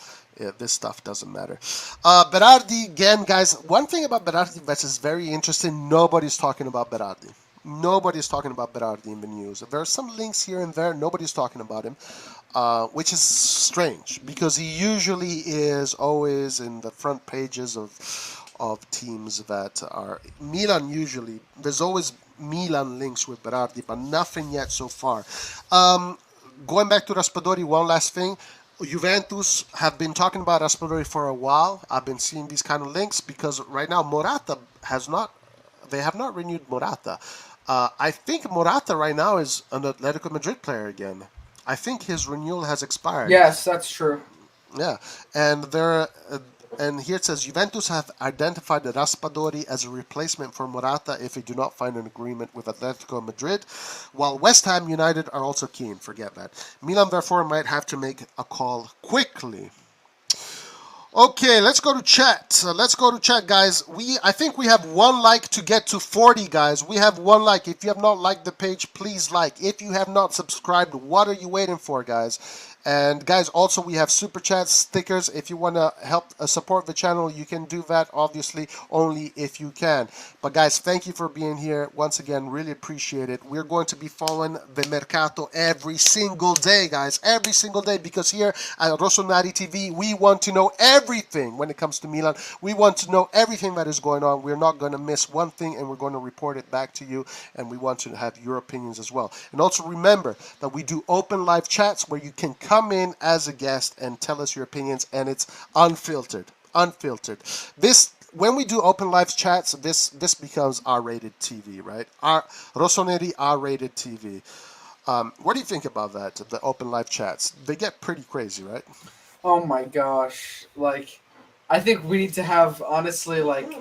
this stuff doesn't matter. Berardi, again, guys, one thing about Berardi that is very interesting, nobody's talking about Berardi. Nobody's talking about Berardi in the news. There are some links here and there. Nobody's talking about him, which is strange because he usually is always in the front pages of teams that are Milan. Usually, there's always Milan links with Berardi, but nothing yet so far. Going back to Raspadori, one last thing. Juventus have been talking about Raspadori for a while. I've been seeing these kind of links because right now Morata they have not renewed Morata. I think Morata right now is an Atletico Madrid player again. I think his renewal has expired. Yes, that's true. Yeah, and here it says Juventus have identified Raspadori as a replacement for Morata if they do not find an agreement with Atletico Madrid, while West Ham United are also keen. Forget that. Milan therefore might have to make a call quickly. Okay, let's go to chat. Guys. I think we have one like to get to 40, guys. We have one like. If you have not liked the page, please like. If you have not subscribed, what are you waiting for, guys? And guys, also we have super chats, stickers. If you want to help support the channel, you can do that, obviously, only if you can. But guys, thank you for being here. Once again, really appreciate it. We're going to be following the Mercato every single day, guys. Every single day, because here at RossonARI TV, we want to know everything when it comes to Milan. We want to know everything that is going on. We're not going to miss one thing, and we're going to report it back to you, and we want to have your opinions as well. And also remember that we do open live chats where you can come in as a guest and tell us your opinions, and it's unfiltered. When we do open live chats, this becomes R-rated TV, right? RossonARI R-rated TV. What do you think about that? The open live chats, they get pretty crazy, right? Oh my gosh! Like, I think we need to have, honestly, like,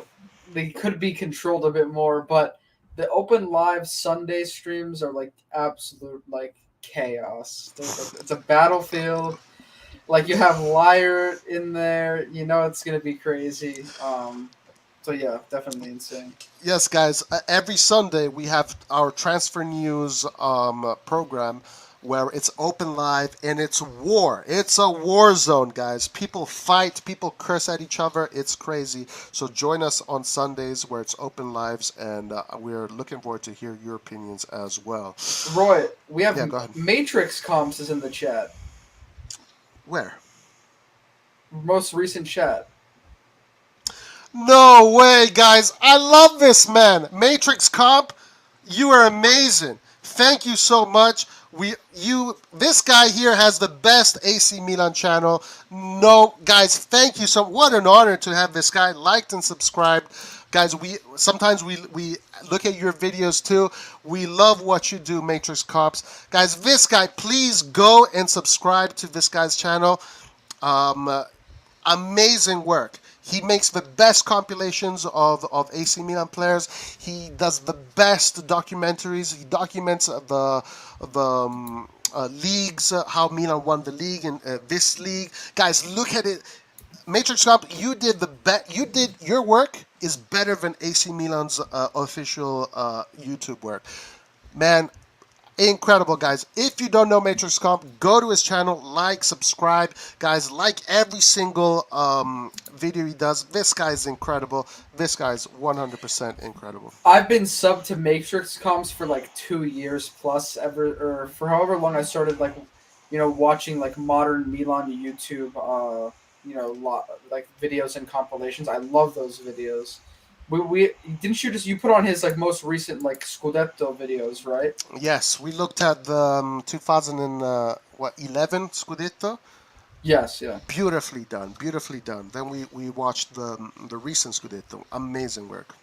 they could be controlled a bit more, but the open live Sunday streams are like absolute like chaos. It's a battlefield. Like, you have Liar in there, it's gonna be crazy. So yeah, definitely insane. Yes, guys. Every Sunday we have our transfer news program where it's open live and it's war. It's a war zone, guys. People fight, people curse at each other. It's crazy. So join us on Sundays where it's open lives, and we're looking forward to hear your opinions as well. Roy, we have go ahead. Matrix Comps is in the chat. Where? Most recent chat. No way, guys. I love this man. Matrix Comp, you are amazing. Thank you so much. This guy here has the best AC Milan channel. No, guys, thank you so. What an honor to have this guy liked and subscribed. Guys, we look at your videos too. We love what you do, Matrix Cops. Guys, this guy, please go and subscribe to this guy's channel. Amazing work. He makes the best compilations of AC Milan players. He does the best documentaries. He documents the leagues, how Milan won the league and this league. Guys, look at it. Matrix Cup, you did your work is better than AC Milan's official YouTube work. Man, incredible, guys. If you don't know Matrix Comp, go to his channel, subscribe. Guys, like every single video he does. This guy's incredible. This guy's 100% incredible. I've been subbed to Matrix Comps for like 2 years plus, or for however long I started watching like modern Milan YouTube, like videos and compilations. I love those videos. We didn't you put on his like most recent like Scudetto videos, right? Yes, we looked at the 2011 Scudetto. Yes, yeah. Beautifully done, beautifully done. Then we watched the recent Scudetto. Amazing work.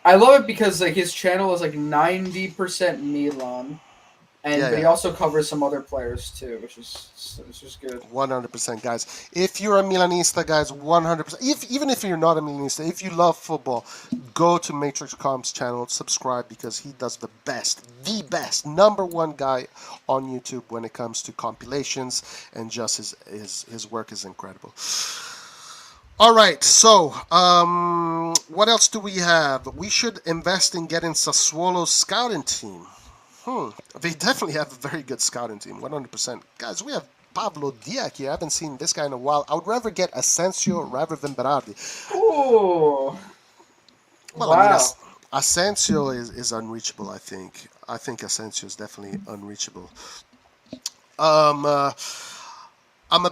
I love it because like his channel is like 90% Milan. But he also covers some other players too, which is good. 100%, guys. If you're a Milanista, guys, 100%. Even if you're not a Milanista, if you love football, go to Matrix Comp's channel, subscribe, because he does the best, number one guy on YouTube when it comes to compilations, and just his work is incredible. All right, so what else do we have? We should invest in getting Sassuolo's scouting team. They definitely have a very good scouting team, 100%. Guys, we have Pablo Diak here. I haven't seen this guy in a while. I would rather get Asensio rather than Berardi. Ooh. Well, wow. I mean, Asensio is unreachable, I think. I think Asensio is definitely unreachable. I'm a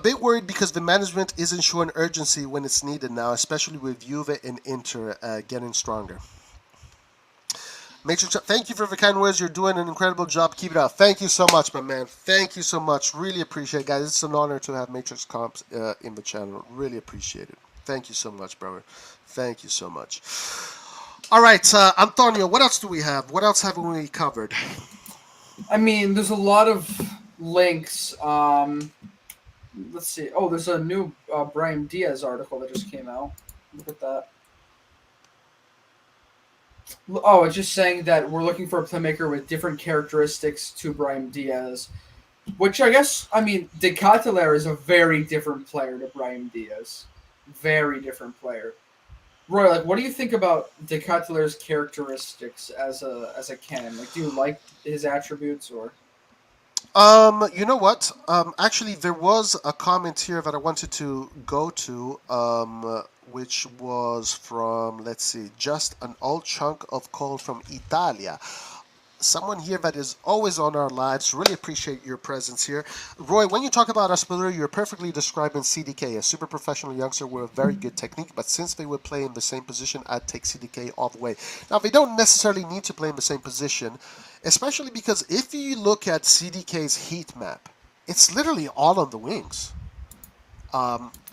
bit worried because the management isn't showing urgency when it's needed now, especially with Juve and Inter getting stronger. Matrix, thank you for the kind words. You're doing an incredible job. Keep it up. Thank you so much, my man. Thank you so much. Really appreciate it, guys. It's an honor to have Matrix Comps in the channel. Really appreciate it. Thank you so much, brother. Thank you so much. All right, Antonio, what else do we have? What else have we covered? I mean, there's a lot of links. Let's see. Oh, there's a new Brahim Diaz article that just came out. Look at that. Oh, it's just saying that we're looking for a playmaker with different characteristics to Brahim Diaz, which I guess, I mean, De Ketelaere is a very different player to Brahim Diaz. Very different player. Roy, like, what do you think about De Ketelaere's characteristics as a canon? Like, do you like his attributes or? You know what? Actually, there was a comment here that I wanted to go to, which was from, let's see, just an old chunk of coal from Italia. Someone here that is always on our lives. Really appreciate your presence here. Roy, when you talk about Raspadori, you're perfectly describing CDK, a super professional youngster with a very good technique, but since they would play in the same position, I'd take CDK all the way. Now, they don't necessarily need to play in the same position, especially because if you look at CDK's heat map, it's literally all on the wings.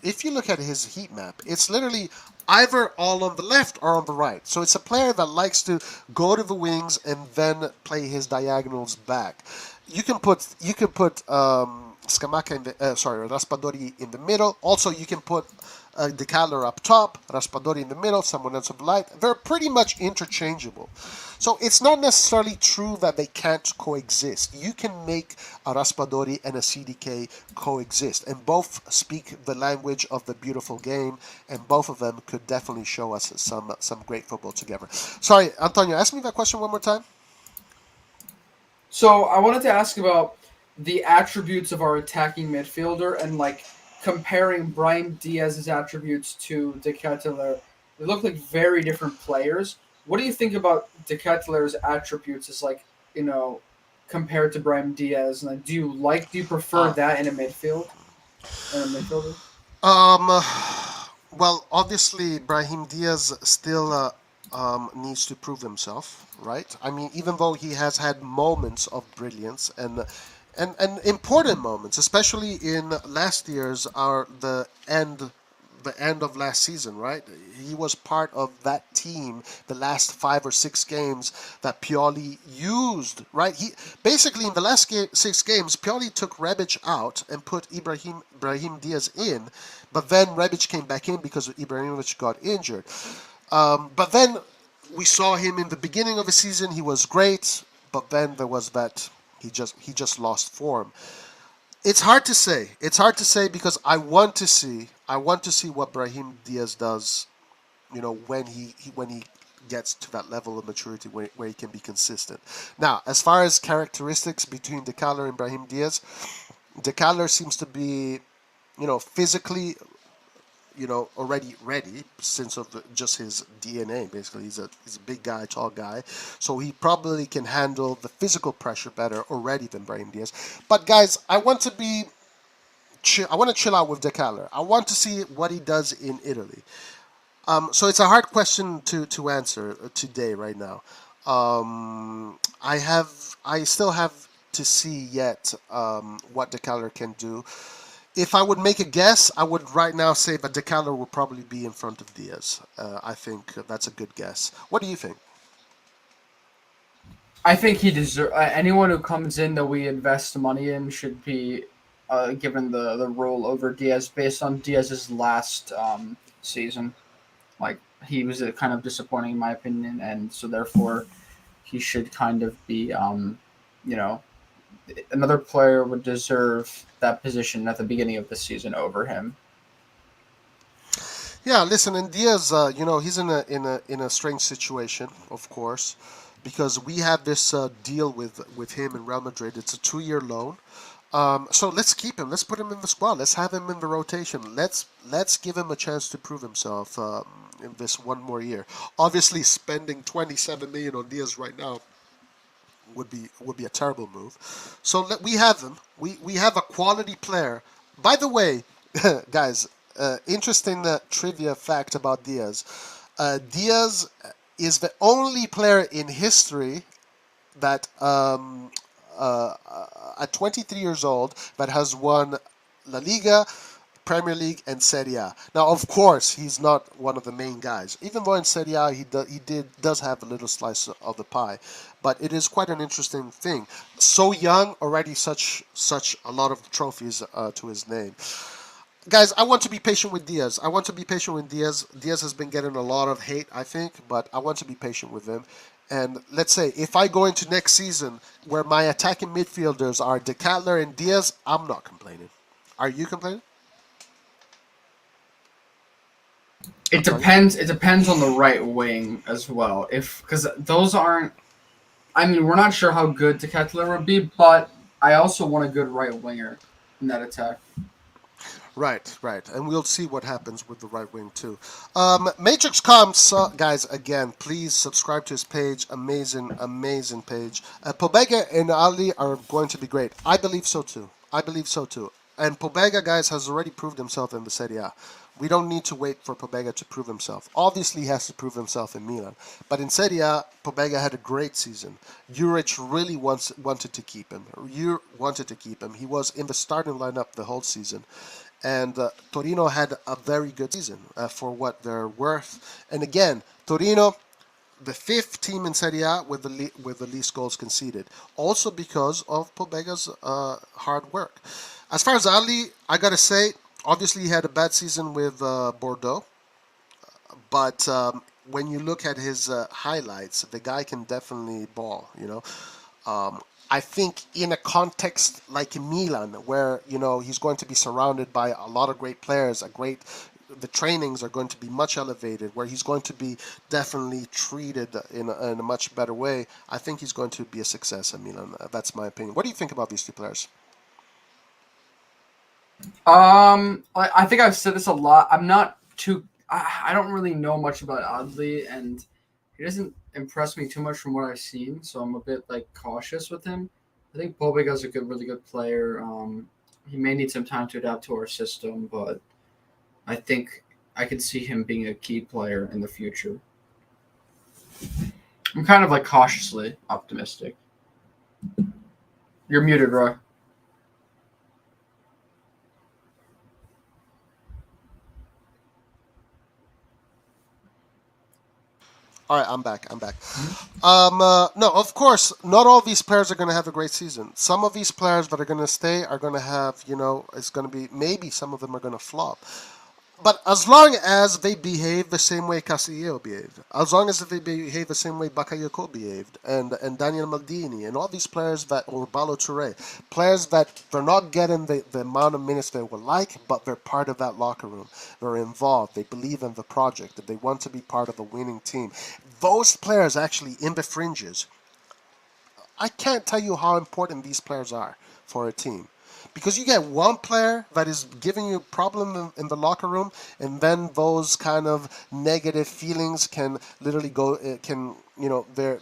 If you look at his heat map, it's literally either all on the left or on the right. So it's a player that likes to go to the wings and then play his diagonals back. You can put Scamacca in the Raspadori in the middle. Also, you can put De Ketelaere up top, Raspadori in the middle, someone else on the right. They're pretty much interchangeable. So it's not necessarily true that they can't coexist. You can make a Raspadori and a CDK coexist, and both speak the language of the beautiful game, and both of them could definitely show us some great football together. Sorry, Antonio, ask me that question one more time. So I wanted to ask about the attributes of our attacking midfielder and like comparing Brahim Diaz's attributes to De Ketelaere. They look like very different players. What do you think about De Ketelaere's attributes as like, you know, compared to Brahim Diaz? And like, do you prefer that in a midfield? In a midfielder? Well, obviously, Brahim Diaz still needs to prove himself, right? I mean, even though he has had moments of brilliance and important moments, especially in last year's the end of last season, right? He was part of that team the last 5 or 6 games that Pioli used, right? He basically in the last 6 games, Pioli took Rebic out and put Brahim Diaz in, but then Rebic came back in because Ibrahimovic got injured. But then we saw him in the beginning of the season; he was great, but then there was that he just lost form. It's hard to say. It's hard to say because I want to see what Brahim Diaz does. When he gets to that level of maturity where he can be consistent. Now, as far as characteristics between Decaler and Brahim Diaz, Decaler seems to be, physically, already ready since of just his DNA. Basically, he's a big guy, tall guy, so he probably can handle the physical pressure better already than Brahim Diaz. But guys, I want to chill out with Decaler. I want to see what he does in Italy. So it's a hard question to answer today, right now. I still have to see yet what Decaler can do. If I would make a guess, I would right now say that Decaler will probably be in front of Diaz. I think that's a good guess. What do you think? I think he deserves anyone who comes in that we invest money in should be given the role over Diaz based on Diaz's last season. Like he was kind of disappointing in my opinion, and so therefore he should kind of be you know another player would deserve that position at the beginning of the season over him. Yeah, listen, and Diaz, he's in a strange situation, of course, because we have this deal with him in Real Madrid. It's a 2-year loan. So let's keep him. Let's put him in the squad. Let's have him in the rotation. Let's give him a chance to prove himself in this one more year. Obviously, spending 27 million on Diaz right now would be a terrible move. So we have him. We have a quality player. By the way, guys, interesting trivia fact about Diaz. Diaz is the only player in history that at 23 years old that has won La Liga, Premier League, and Serie A. Now, of course, he's not one of the main guys. Even though in Serie A does have a little slice of the pie, but it is quite an interesting thing. So young, already such a lot of trophies to his name. Guys, I want to be patient with Diaz. I want to be patient with Diaz. Diaz has been getting a lot of hate, I think, but I want to be patient with him. And let's say if I go into next season where my attacking midfielders are De Catler and Diaz, I'm not complaining. Are you complaining? It depends. It depends on the right wing as well. If because those aren't. I mean, we're not sure how good Decathlon would be, but I also want a good right winger in that attack. Right, right. And we'll see what happens with the right wing, too. Matrix Comps, guys, again, please subscribe to his page. Amazing, amazing page. Pobega and Ali are going to be great. I believe so, too. I believe so, too. And Pobega, guys, has already proved himself in the Serie A. We don't need to wait for Pobega to prove himself. Obviously, he has to prove himself in Milan. But in Serie A, Pobega had a great season. Juric really wanted to keep him. Wanted to keep him. He was in the starting lineup the whole season. And Torino had a very good season for what they're worth. And again, Torino, the fifth team in Serie A with the least goals conceded, also because of Pobega's hard work. As far as Ali, I gotta say, obviously he had a bad season with Bordeaux, but when you look at his highlights, the guy can definitely ball. I think in a context like Milan, where he's going to be surrounded by a lot of great players, the trainings are going to be much elevated, where he's going to be definitely treated in a much better way. I think he's going to be a success at Milan. That's my opinion. What do you think about these two players? I think I've said this a lot. I'm not too. I don't really know much about Adli, and he doesn't impress me too much from what I've seen. So I'm a bit cautious with him. I think Pobega's a really good player. He may need some time to adapt to our system, but I think I could see him being a key player in the future. I'm kind of like cautiously optimistic. You're muted, Roy. All right, I'm back. No, of course, not all these players are going to have a great season. Some of these players that are going to stay are going to have, it's going to be, maybe some of them are going to flop. But as long as they behave the same way Casillo behaved, as long as they behave the same way Bakayoko behaved, and Daniel Maldini, and all these players or Balo Touré, players that they're not getting the amount of minutes they would like, but they're part of that locker room. They're involved. They believe in the project. That they want to be part of a winning team. Those players actually in the fringes, I can't tell you how important these players are for a team. Because you get one player that is giving you a problem in the locker room, and then those kind of negative feelings can literally go, they're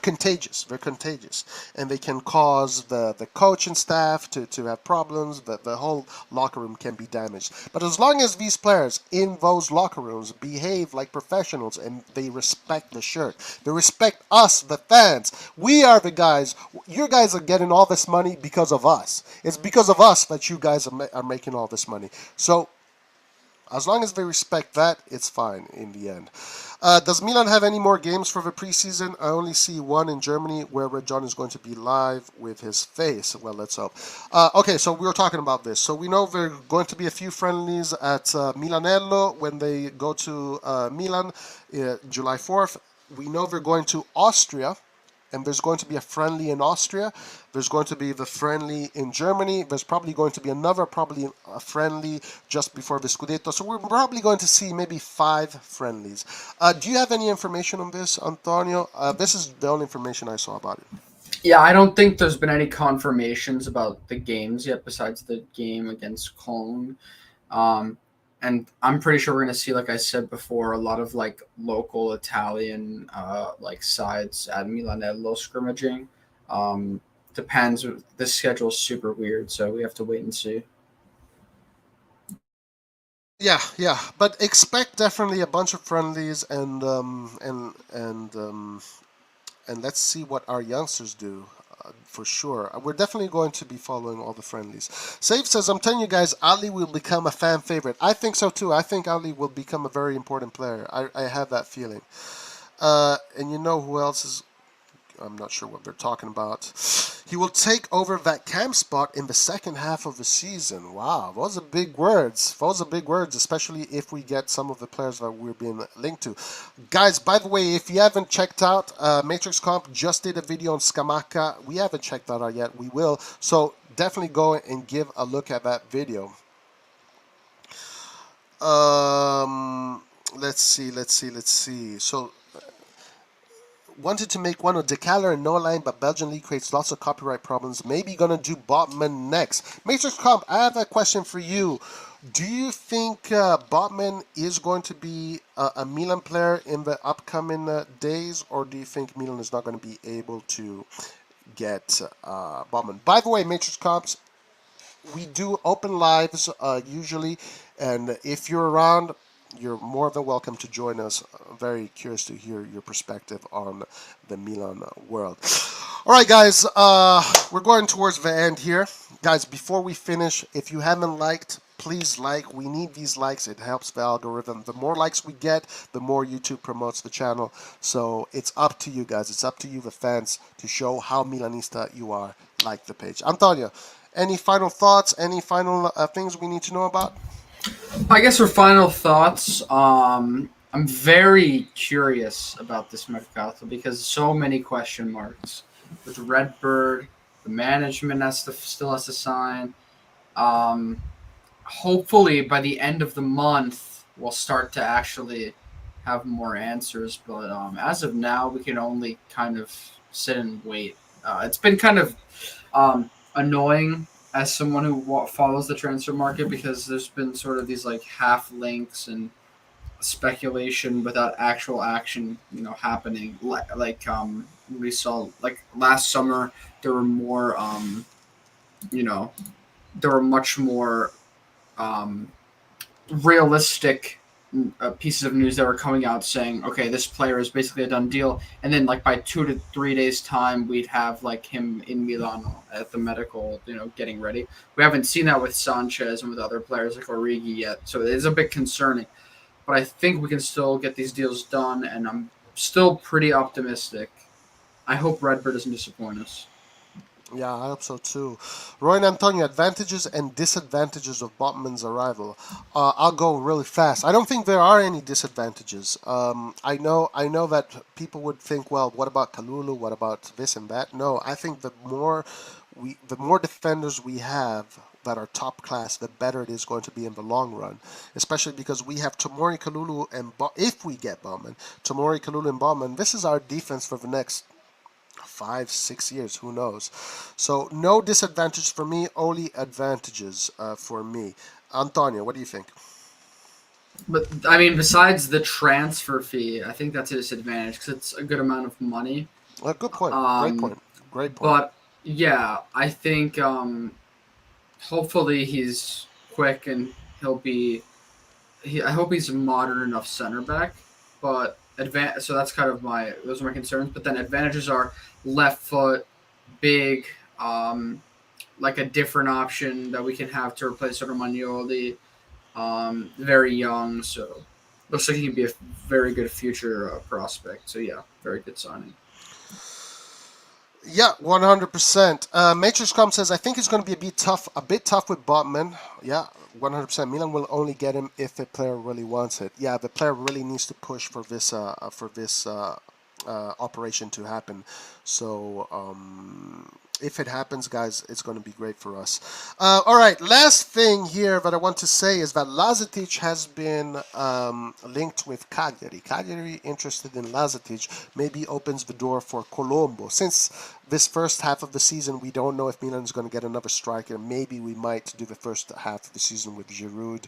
contagious. They're contagious, and they can cause the coaching staff to have problems. The whole locker room can be damaged. But as long as these players in those locker rooms behave like professionals and they respect the shirt, they respect us, the fans. We are the guys. You guys are getting all this money because of us. It's because of us that you guys are making all this money. So as long as they respect that, it's fine in the end. Does Milan have any more games for the preseason? I only see one in Germany where Red John is going to be live with his face. Well, let's hope. Okay, so we were talking about this. So we know there are going to be a few friendlies at Milanello when they go to Milan July 4th. We know they're going to Austria, and there's going to be a friendly in Austria. There's going to be the friendly in Germany. There's probably going to be probably a friendly just before the Scudetto. So we're probably going to see maybe 5 friendlies. Do you have any information on this, Antonio? This is the only information I saw about it. Yeah, I don't think there's been any confirmations about the games yet besides the game against Cologne. And I'm pretty sure we're going to see, like I said before, a lot of like local Italian like sides at Milanello scrimmaging. Depends. This schedule is super weird, so we have to wait and see. Yeah, but expect definitely a bunch of friendlies, and let's see what our youngsters do. For sure. We're definitely going to be following all the friendlies. Save says, I'm telling you guys, Ali will become a fan favorite. I think so too. I think Ali will become a very important player. I have that feeling. And you know who else is... I'm not sure what they're talking about. He will take over that camp spot in the second half of the season. Wow, those are big words. Those are big words, especially if we get some of the players that we're being linked to. Guys, by the way, if you haven't checked out, Matrix Comp just did a video on Scamacca. We haven't checked that out yet. We will. So definitely go and give a look at that video. Let's see. So wanted to make one of Decaler and No Line, but Belgian League creates lots of copyright problems. Maybe gonna do Botman next. Matrix Comp, I have a question for you. Do you think Botman is going to be a Milan player in the upcoming days, or do you think Milan is not going to be able to get Botman? By the way, Matrix Comps, we do open lives usually, and if you're around, you're more than welcome to join us. I'm very curious to hear your perspective on the Milan world. All right, guys, we're going towards the end here. Guys, before we finish, if you haven't liked, please like. We need these likes. It helps the algorithm. The more likes we get, the more YouTube promotes the channel. So it's up to you guys. It's up to you, the fans, to show how Milanista you are. Like the page. Antonio, any final thoughts? Any final things we need to know about? I guess for final thoughts, I'm very curious about this Mercato because so many question marks. With Redbird, the management still has to sign. Hopefully by the end of the month, we'll start to actually have more answers. But as of now, we can only kind of sit and wait. It's been kind of annoying as someone who follows the transfer market because there's been sort of these like half links and speculation without actual action, happening. Like we saw like last summer, there were more, there were much more realistic pieces of news that were coming out saying, okay, this player is basically a done deal, and then like by 2 to 3 days time, we'd have like him in Milan at the medical, getting ready. We haven't seen that with Sanches and with other players like Origi yet, so it is a bit concerning. But I think we can still get these deals done, and I'm still pretty optimistic. I hope Redbird doesn't disappoint us. Yeah, I hope so too. Roy and Antonio, advantages and disadvantages of Botman's arrival. I'll go really fast. I don't think there are any disadvantages. I know that people would think, well, what about Kalulu? What about this and that? No, I think the more defenders we have that are top class, the better it is going to be in the long run. Especially because we have Tomori, Kalulu, and if we get Botman, Tomori, Kalulu, and Botman, this is our defense for the next 5-6 years, who knows. So no disadvantages for me, only advantages for me. Antonio, what do you think? But I mean, besides the transfer fee, I think that's a disadvantage because it's a good amount of money. Good point. Great point. But yeah, I think hopefully he's quick and he'll be. I hope he's a modern enough center back, but so that's kind of those are my concerns. But then advantages are left foot, big, like a different option that we can have to replace Romagnoli. Very young, so looks like he can be a very good future prospect. So yeah, very good signing. Yeah, 100%. Matrix.com says, I think it's going to be a bit tough with Botman. Yeah, 100%. Milan will only get him if the player really wants it. Yeah, the player really needs to push for this operation to happen. So if it happens, guys, it's going to be great for us. All right, last thing here that I want to say is that Lazetic has been linked with Cagliari. Cagliari interested in Lazetic maybe opens the door for Colombo. Since this first half of the season, we don't know if Milan is going to get another striker. Maybe we might do the first half of the season with Giroud,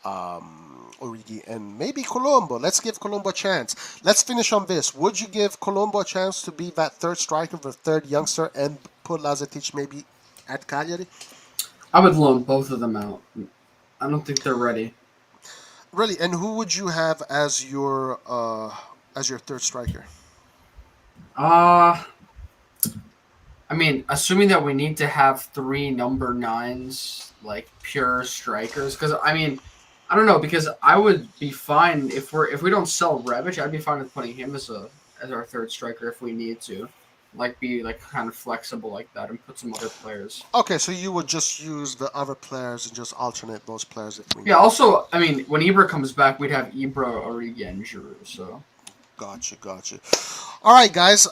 Origi, and maybe Colombo. Let's give Colombo a chance. Let's finish on this. Would you give Colombo a chance to be that third striker, the third youngster, and put Lazetic maybe at Cagliari? I would loan both of them out. I don't think they're ready. Really? And who would you have as your third striker? I mean, assuming that we need to have 3 number 9s, like pure strikers, because I mean, I don't know, because I would be fine if we don't sell Rebic, I'd be fine with putting him as our third striker if we need to, like be like kind of flexible like that and put some other players. Okay, so you would just use the other players and just alternate those players if we need. Yeah. Also, I mean, when Ibra comes back, we'd have Ibra, Origi, and Giroud. So. Gotcha. All right, guys.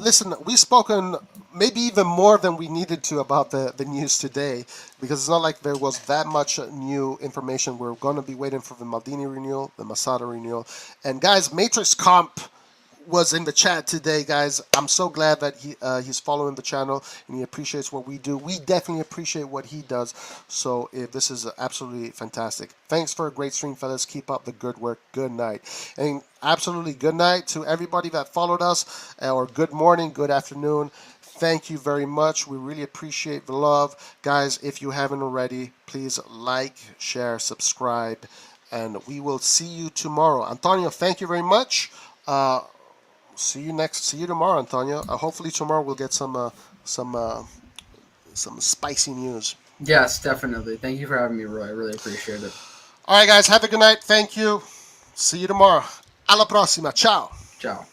Listen, we've spoken maybe even more than we needed to about the news today, because it's not like there was that much new information. We're going to be waiting for the Maldini renewal, the Masada renewal. And, guys, Matrix Comp was in the chat today, guys. I'm so glad that he's following the channel and he appreciates what we do. We definitely appreciate what he does. So this is absolutely fantastic. Thanks for a great stream, fellas. Keep up the good work. Good night. And absolutely good night to everybody that followed us, or good morning, good afternoon. Thank you very much. We really appreciate the love. Guys, if you haven't already, please like, share, subscribe, and we will see you tomorrow. Antonio, thank you very much. See you tomorrow, Antonio. Hopefully tomorrow we'll get some spicy news. Yes, definitely. Thank you for having me, Roy. I really appreciate it. All right, guys. Have a good night. Thank you. See you tomorrow. Alla prossima. Ciao. Ciao.